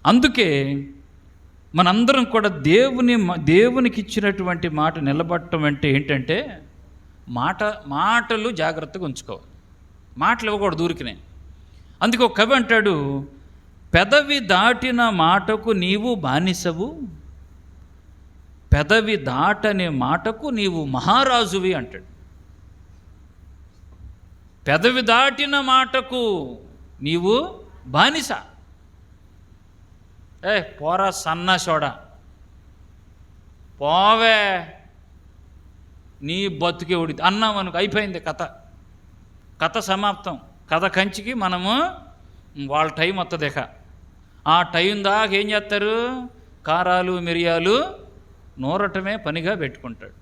అందుకే మనందరం కూడా దేవునికి ఇచ్చినటువంటి మాట నిలబడటం అంటే ఏంటంటే మాటలు జాగ్రత్తగా ఉంచుకోవాలి, మాటలు ఇవ్వకూడదు ఊరికినే. అందుకే ఒక కవి అంటాడు, పెదవి దాటిన మాటకు నీవు బానిసవు, పెదవి దాటనే మాటకు నీవు మహారాజువి అంటాడు. పెదవి దాటిన మాటకు నీవు బానిస. పోరా సన్నాసోడా, పోవే నీ బతుకే ఉడి అన్నామనుకో, అయిపోయింది కథ సమాప్తం. కథ కంచికి మనము వాళ్ళ టైం వస్తుంది. ఆ టైం దాకా ఏం చేస్తారు, కారాలు మిరియాలు నూరటమే పనిగా పెట్టుకుంటాడు.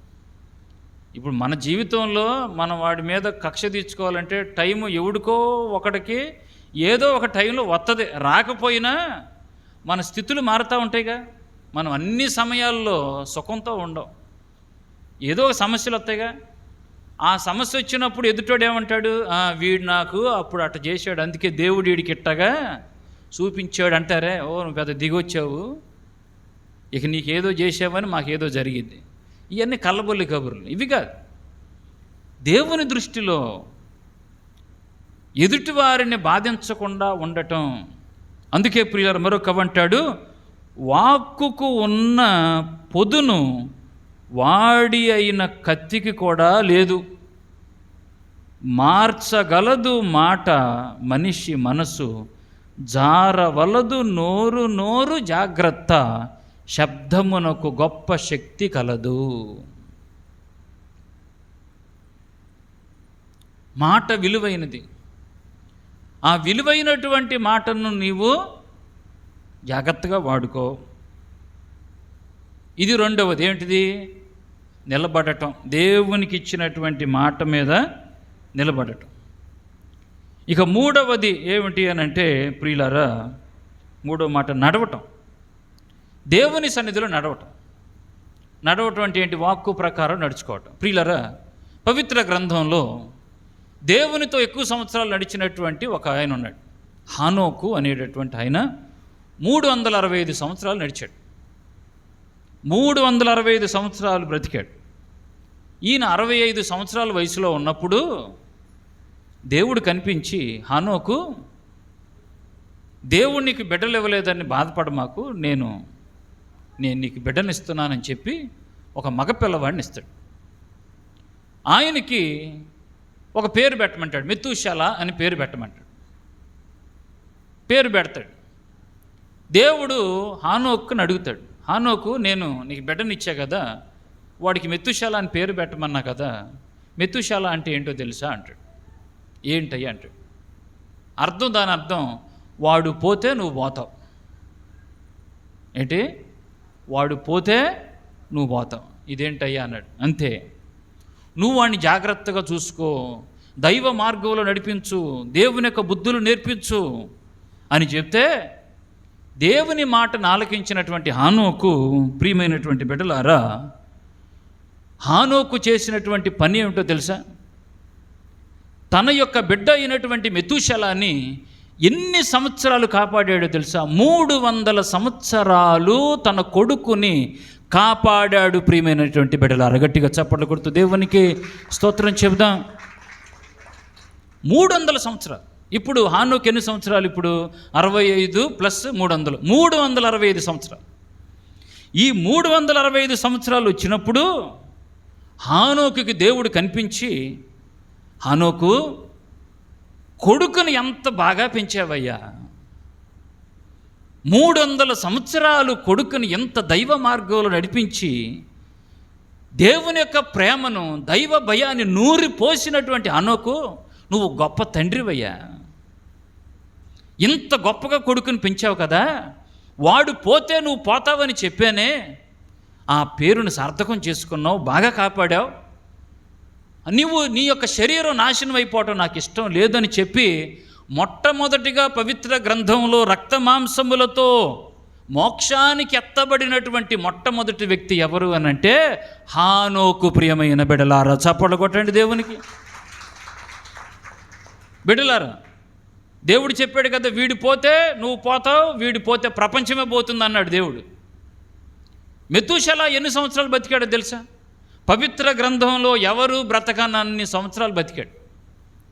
ఇప్పుడు మన జీవితంలో మనం వాడి మీద కక్ష తీర్చుకోవాలంటే టైము ఎవడికో ఒకడికి ఏదో ఒక టైంలో వస్తుంది. రాకపోయినా మన స్థితులు మారుతూ ఉంటాయిగా. మనం అన్ని సమయాల్లో సుఖంతో ఉండం, ఏదో ఒక సమస్యలు వస్తాయిగా. ఆ సమస్య వచ్చినప్పుడు ఎదుటోడు ఏమంటాడు, వీడు నాకు అప్పుడు అట్ట చేశాడు, అందుకే దేవుడు వీడికి ఇట్టగా చూపించాడు అంటారే. నువ్వు పెద్ద దిగొచ్చావు, ఇక నీకేదో చేసావని మాకేదో జరిగింది. ఇవన్నీ కళ్ళబొల్లి కబుర్లు, ఇవి కాదు. దేవుని దృష్టిలో ఎదుటివారిని బాధించకుండా ఉండటం. అందుకే ప్రియులారా మరొక కవి అంటాడు, వాక్కుకు ఉన్న పొదును వాడి అయిన కత్తికి కూడా లేదు, మార్చగలదు మాట మనిషి మనసు, జారవలదు నోరు జాగ్రత్త, శబ్దమునకు గొప్ప శక్తి కలదు. మాట విలువైనది. ఆ విలువైనటువంటి మాటను నీవు జాగ్రత్తగా వాడుకో. ఇది రెండవది. ఏంటిది? నిలబడటం. దేవునికి ఇచ్చినటువంటి మాట మీద నిలబడటం. ఇక మూడవది ఏమిటి అని అంటే ప్రియులారా, మూడవ మాట నడవటం. దేవుని సన్నిధిలో నడవటం అంటే ఏంటి? వాక్కు ప్రకారం నడుచుకోవటం. ప్రియులారా, పవిత్ర గ్రంథంలో దేవునితో ఎక్కువ సంవత్సరాలు నడిచినటువంటి ఒక ఆయన ఉన్నాడు, హానోకు అనేటటువంటి ఆయన. 365 సంవత్సరాలు నడిచాడు, 365 సంవత్సరాలు బ్రతికాడు. ఈయన 65 సంవత్సరాల వయసులో ఉన్నప్పుడు దేవుడు కనిపించి, హానోకు, దేవుడు నీకు బిడ్డలు ఇవ్వలేదని బాధపడమాకు, నేను నీకు బిడ్డనిస్తున్నానని చెప్పి ఒక మగపిల్లవాడిని ఇస్తాడు. ఆయనకి ఒక పేరు పెట్టమంటాడు, మెతూషల అని పేరు పెట్టమంటాడు. పేరు పెడతాడు. దేవుడు హానోకుని అడుగుతాడు, హానోకు, నేను నీకు బిడ్డనిచ్చా కదా, వాడికి మెతూషల అని పేరు పెట్టమన్నా కదా, మెతూషల అంటే ఏంటో తెలుసా అంటాడు. ఏంటయ్యా అంటాడు. దాని అర్థం వాడు పోతే నువ్వు పోతావు. ఏంటి? వాడు పోతే నువ్వు పోతావు. ఇదేంటయ్యా అన్నాడు. అంతే, నువ్వు వాడిని జాగ్రత్తగా చూసుకో, దైవ మార్గంలో నడిపించు, దేవుని యొక్క బుద్ధులు నేర్పించు అని చెప్తే, దేవుని మాటను ఆలకించినటువంటి హానోకు, ప్రియమైనటువంటి బిడ్డలారా, హానోకు చేసినటువంటి పని ఏమిటో తెలుసా? తన యొక్క బిడ్డ అయినటువంటి మెతూషలాని ఎన్ని సంవత్సరాలు కాపాడాడో తెలుసా? 300 సంవత్సరాలు తన కొడుకుని కాపాడాడు. ప్రియమైనటువంటి బిడ్డలారా, గట్టిగా చప్పట్లు కొడుతూ దేవునికి స్తోత్రం చెబుదాం. 300 సంవత్సరాలు. ఇప్పుడు హానోకు ఎన్ని సంవత్సరాలు? ఇప్పుడు 65 ప్లస్ 300, 365 సంవత్సరాలు. ఈ 365 సంవత్సరాలు వచ్చినప్పుడు హానోకుకి దేవుడు కనిపించి, హానోకు, కొడుకుని ఎంత బాగా పెంచావయ్యా, 300 సంవత్సరాలు కొడుకుని ఎంత దైవ మార్గంలో నడిపించి దేవుని యొక్క ప్రేమను, దైవ భయాన్ని నూరి పోసినటువంటి హానోకు, నువ్వు గొప్ప తండ్రివయ్యా. ఇంత గొప్పగా కొడుకుని పెంచావు కదా, వాడు పోతే నువ్వు పోతావని చెప్పానే, ఆ పేరును సార్థకం చేసుకున్నావు, బాగా కాపాడావు. నీవు నీ యొక్క శరీరం నాశనం అయిపోవటం నాకు ఇష్టం లేదని చెప్పి మొట్టమొదటిగా పవిత్ర గ్రంథంలో రక్త మాంసములతో మోక్షానికి ఎత్తబడినటువంటి మొట్టమొదటి వ్యక్తి ఎవరు అనంటే హానోకు. ప్రియమైన బిడ్డలారా, చప్పట్లు కొట్టండి దేవునికి. బిడ్డలారా, దేవుడు చెప్పాడు కదా, వీడి పోతే నువ్వు పోతావు, వీడి పోతే ప్రపంచమే పోతుంది అన్నాడు దేవుడు. మెతూషెల ఎన్ని సంవత్సరాలు బతికాడో తెలుసా? పవిత్ర గ్రంథంలో ఎవరు బ్రతకనన్ని సంవత్సరాలు బతికాడు.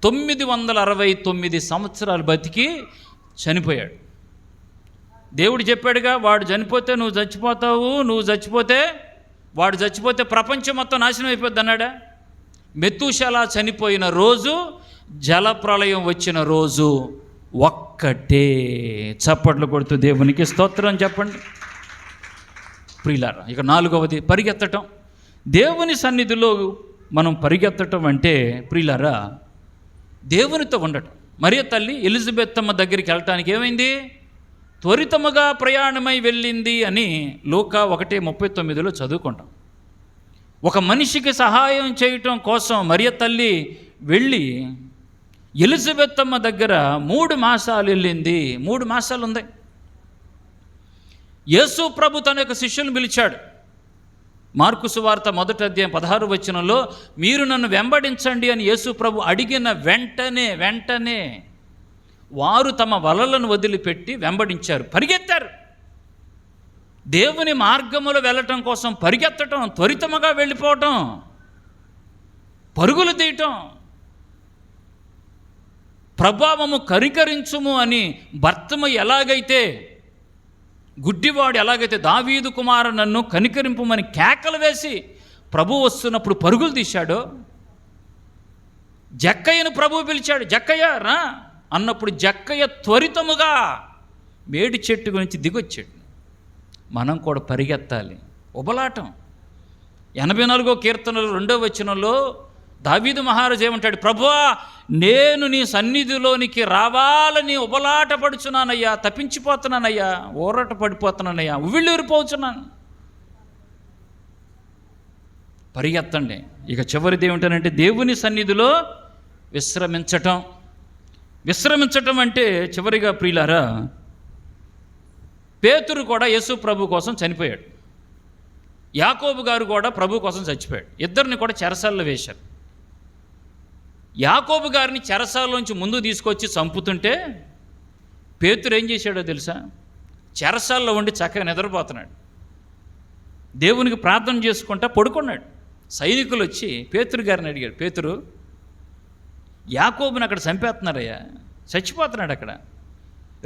969 సంవత్సరాలు బతికి చనిపోయాడు. దేవుడు చెప్పాడుగా, వాడు చనిపోతే నువ్వు చచ్చిపోతావు, నువ్వు చచ్చిపోతే వాడు చచ్చిపోతే ప్రపంచం మొత్తం నాశనం అయిపోద్ది అన్నాడా? మెతూషెల చనిపోయిన రోజు, జలప్రళయం వచ్చిన రోజు ఒక్కటే. చప్పట్లు కొడుతూ దేవునికి స్తోత్రం చెప్పండి. ప్రియులారా, ఇక 4వది పరిగెత్తటం. దేవుని సన్నిధిలో మనం పరిగెత్తటం అంటే ప్రియులారా, దేవునితో ఉండటం. మరియ తల్లి ఎలిజబెత్తమ్మ దగ్గరికి వెళ్ళటానికి ఏమైంది? త్వరితముగా ప్రయాణమై వెళ్ళింది అని లూకా 1:39 చదువుకుంటాం. ఒక మనిషికి సహాయం చేయటం కోసం మరియ తల్లి వెళ్ళి ఎలిజబెత్తమ్మ దగ్గర 3 మాసాలు వెళ్ళింది. 3 మాసాలు ఉంది. యేసు ప్రభు తన యొక్క శిష్యులను పిలిచాడు. మార్కు సువార్త 1వ అధ్యాయం 16వ వచనంలో, మీరు నన్ను వెంబడించండి అని యేసు ప్రభు అడిగిన వెంటనే వారు తమ వలలను వదిలిపెట్టి వెంబడించారు, పరిగెత్తారు. దేవుని మార్గములో వెళ్ళటం కోసం పరిగెత్తటం, త్వరితముగా వెళ్ళిపోవటం, పరుగులు తీయటం. ప్రభావము కరికరించుము అని భర్తము ఎలాగైతే, గుడ్డివాడు ఎలాగైతే దావీదు కుమారు నన్ను కనికరింపుమని కేకలు వేసి ప్రభు వస్తున్నప్పుడు పరుగులు తీశాడో, జక్కయ్యను ప్రభు పిలిచాడు. జక్కయ్య రా అన్నప్పుడు జక్కయ్య త్వరితముగా మేడి చెట్టు గురించి దిగొచ్చాడు. మనం కూడా పరిగెత్తాలి. ఉబలాటం. 84వ కీర్తనలో 2వ వచనంలో దావీదు మహారాజు ఏమంటాడు? ప్రభువా, నేను నీ సన్నిధిలోనికి రావాలని ఉబలాట పడుచున్నానయ్యా, తప్పించిపోతున్నానయ్యా, ఊరట పడిపోతున్నానయ్యా, ఉవ్విళ్ళూరిపోతున్నాను. పరిగెత్తండి. ఇక చివరిది ఏమిటంటే దేవుని సన్నిధిలో విశ్రమించటం అంటే చివరిగా ప్రియులారా, పేతురు కూడా యేసు ప్రభు కోసం చనిపోయాడు. యాకోబు గారు కూడా ప్రభు కోసం చచ్చిపోయాడు. ఇద్దరిని కూడా చెరసాల్లో వేశారు. యాకోబు గారిని చెరసాల్లోంచి ముందు తీసుకొచ్చి చంపుతుంటే పేతురు ఏం చేశాడో తెలుసా? చెరసాల్లో ఉండి చక్కగా నిద్రపోతున్నాడు. దేవునికి ప్రార్థన చేసుకుంటా పడుకున్నాడు. సైనికులు వచ్చి పేతురు గారిని అడిగాడు, పేతురు, యాకోబుని అక్కడ చంపేస్తున్నారయ్యా, చచ్చిపోతున్నాడు అక్కడ,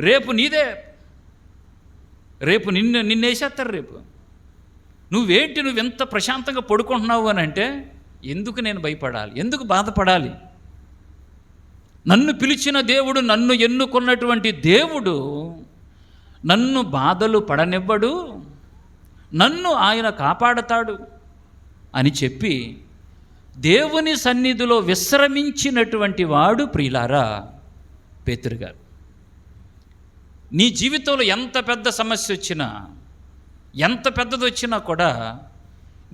రేపు నిన్నేసేస్తారు, రేపు నువ్వు ఎంత ప్రశాంతంగా పడుకుంటున్నావు అని అంటే, ఎందుకు నేను భయపడాలి, ఎందుకు బాధపడాలి? నన్ను పిలిచిన దేవుడు, నన్ను ఎన్నుకున్నటువంటి దేవుడు నన్ను బాధలు పడనివ్వడు, నన్ను ఆయన కాపాడతాడు అని చెప్పి దేవుని సన్నిధిలో విశ్రమించినటువంటి వాడు ప్రియులారా పేతురు గారు. నీ జీవితంలో ఎంత పెద్ద సమస్య వచ్చినా, ఎంత పెద్దది వచ్చినా కూడా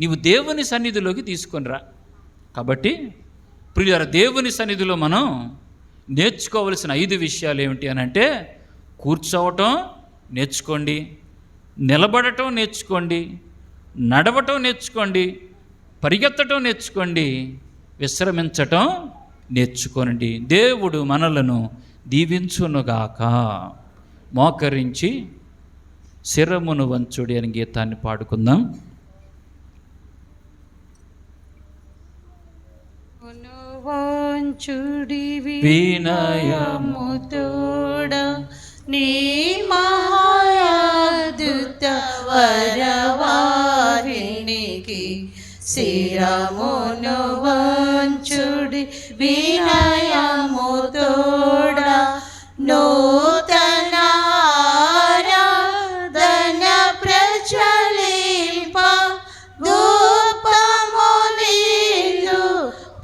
నీవు దేవుని సన్నిధిలోకి తీసుకొనిరా. కాబట్టి ప్రియులారా, దేవుని సన్నిధిలో మనం నేర్చుకోవలసిన 5 విషయాలు ఏమిటి అని అంటే, కూర్చోవటం నేర్చుకోండి, నిలబడటం నేర్చుకోండి, నడవటం నేర్చుకోండి, పరిగెత్తటం నేర్చుకోండి, విశ్రమించటం నేర్చుకోనండి. దేవుడు మనలను దీవించునుగాక. మోకరించి శిరమును వంచుడి అని గీతాన్ని పాడుకుందాం. వంచుడి వినయము తోడ నీ మహాయాదుత వరవారినికి శిరమును వంచుడి వినయము తోడ నూతన ఆరాధన ప్రచలింప గోపములీలు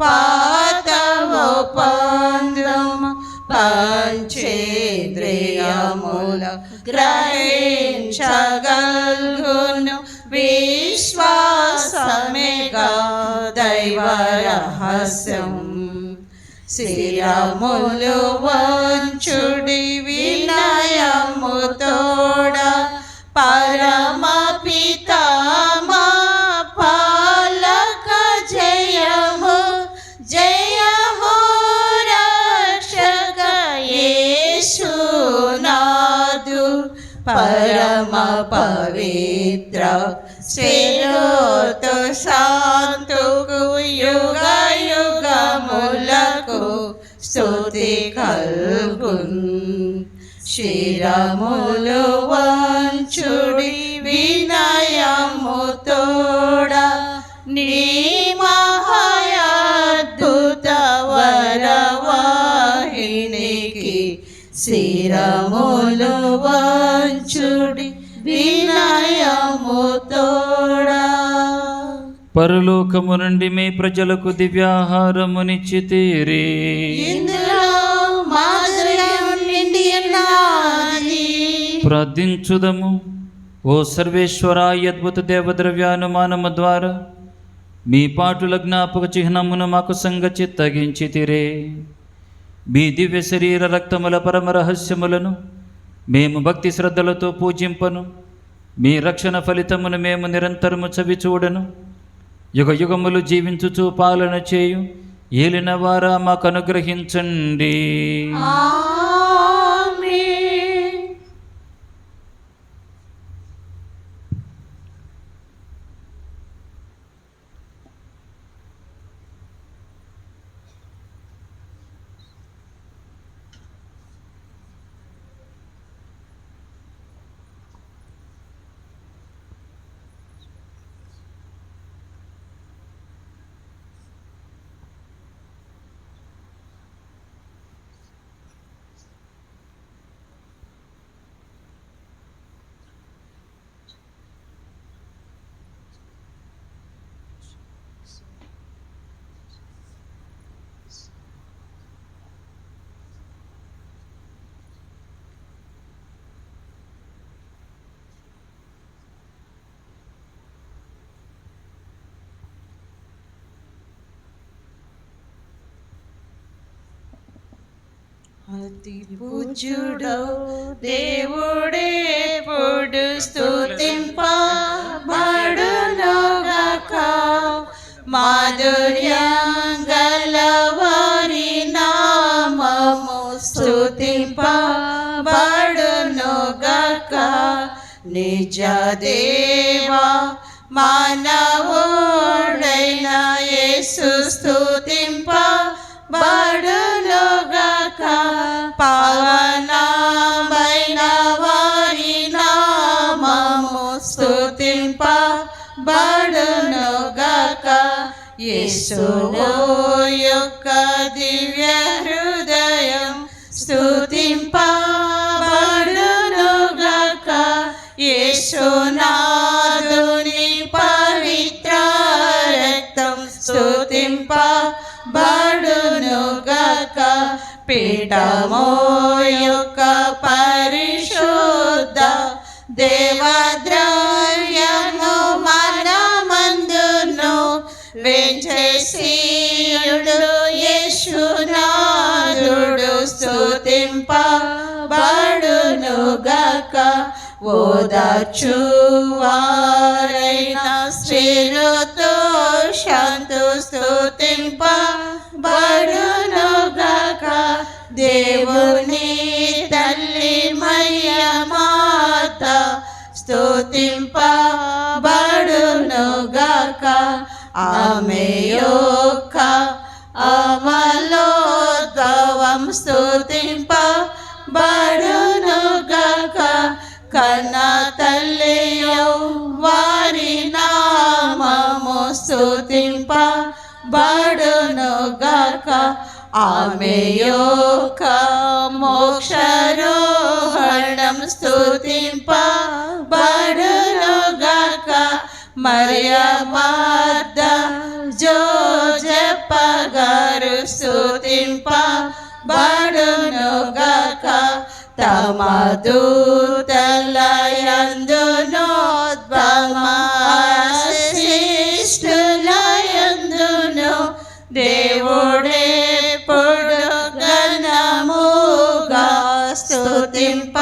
పాతవ పంద్రమ పంచేంద్రియ గ్రహించగల్గును విశ్వాసమేగా దైవ రహస్యం. శిరములు వంచుడి వినయము తోడ పరమ పితామా పాలక జయము జయము రక్షక యేసునాథు పరమ పవిత్ర శ్రేయోతో శాంతుకు యుగ యుగములకు స్తుతి కల్గున్. శిరములు వంచుడి వినయము తోడ నీ మహాద్భుత వరవాహినికి శిరములు వంచుడి వినయము తోడా. పరలోకము నుండి మీ ప్రజలకు దివ్యాహారమునిచ్చితిరి. ఇందులో మాధుర్యం నిండి ఉన్నది. ప్రార్థించుదము. ఓ సర్వేశ్వర, ఈ అద్భుత దేవద్రవ్యానుమానము ద్వారా మీ పాటుల జ్ఞాపక చిహ్నమును మాకు సంగచిత్తగించితిరే. మీ దివ్య శరీర రక్తముల పరమ రహస్యములను మేము భక్తి శ్రద్ధలతో పూజింపను. మీ రక్షణ ఫలితమును మేము నిరంతరము చవి చూడను. యుగ యుగములు జీవించుచు పాలన చేయు ఏలిన వారా మాకు అనుగ్రహించండి. ఆమేన్. అతి పూజ్యుడో దేవుడే పొడు స్తుతింపబడునుగాక. మాధుర్యం గలవారి నామము స్తుతింపబడునుగాక. నిజ దేవా మానవుడైన యేసు స్తుతింపబడునుగాక. పావనమైన వారి నామము స్తుతింపబడునుగాక. యేసువు యొక్క దివ్య హృదయం స్తుతింపబడునుగాక. యేసునాథుని పవిత్ర రక్తం స్తుతింపబడునుగాక. పీఠము యొక్క పరిశుద్ధ దేవద్రవ్యము మనమందును వెంచేసియుడు యేసునాథుడు స్తుతింపబడునుగాక. ఓదార్చువారైన శ్రీరుతో శాంతు స్తుతింపబడునుగాక. దేవుని తల్లి మరియ మాత స్తుతింపబడునుగాక. ఆమె యొక్క అమలోద్భవం స్తుతింపబడునుగాక. కన్న తల్లియో వారి నామము స్తుతింపబడునుగాక. ఆమె యొక్క మోక్షారోహణం స్తుతింపబడునుగాక. మరియ మాత జోజప్ప గారు స్తుతింపబడునుగాక. తమ దూతలయందును తమ శిష్టులయందును దేవుడే పొడు ఘనముగా స్తుతింపబడు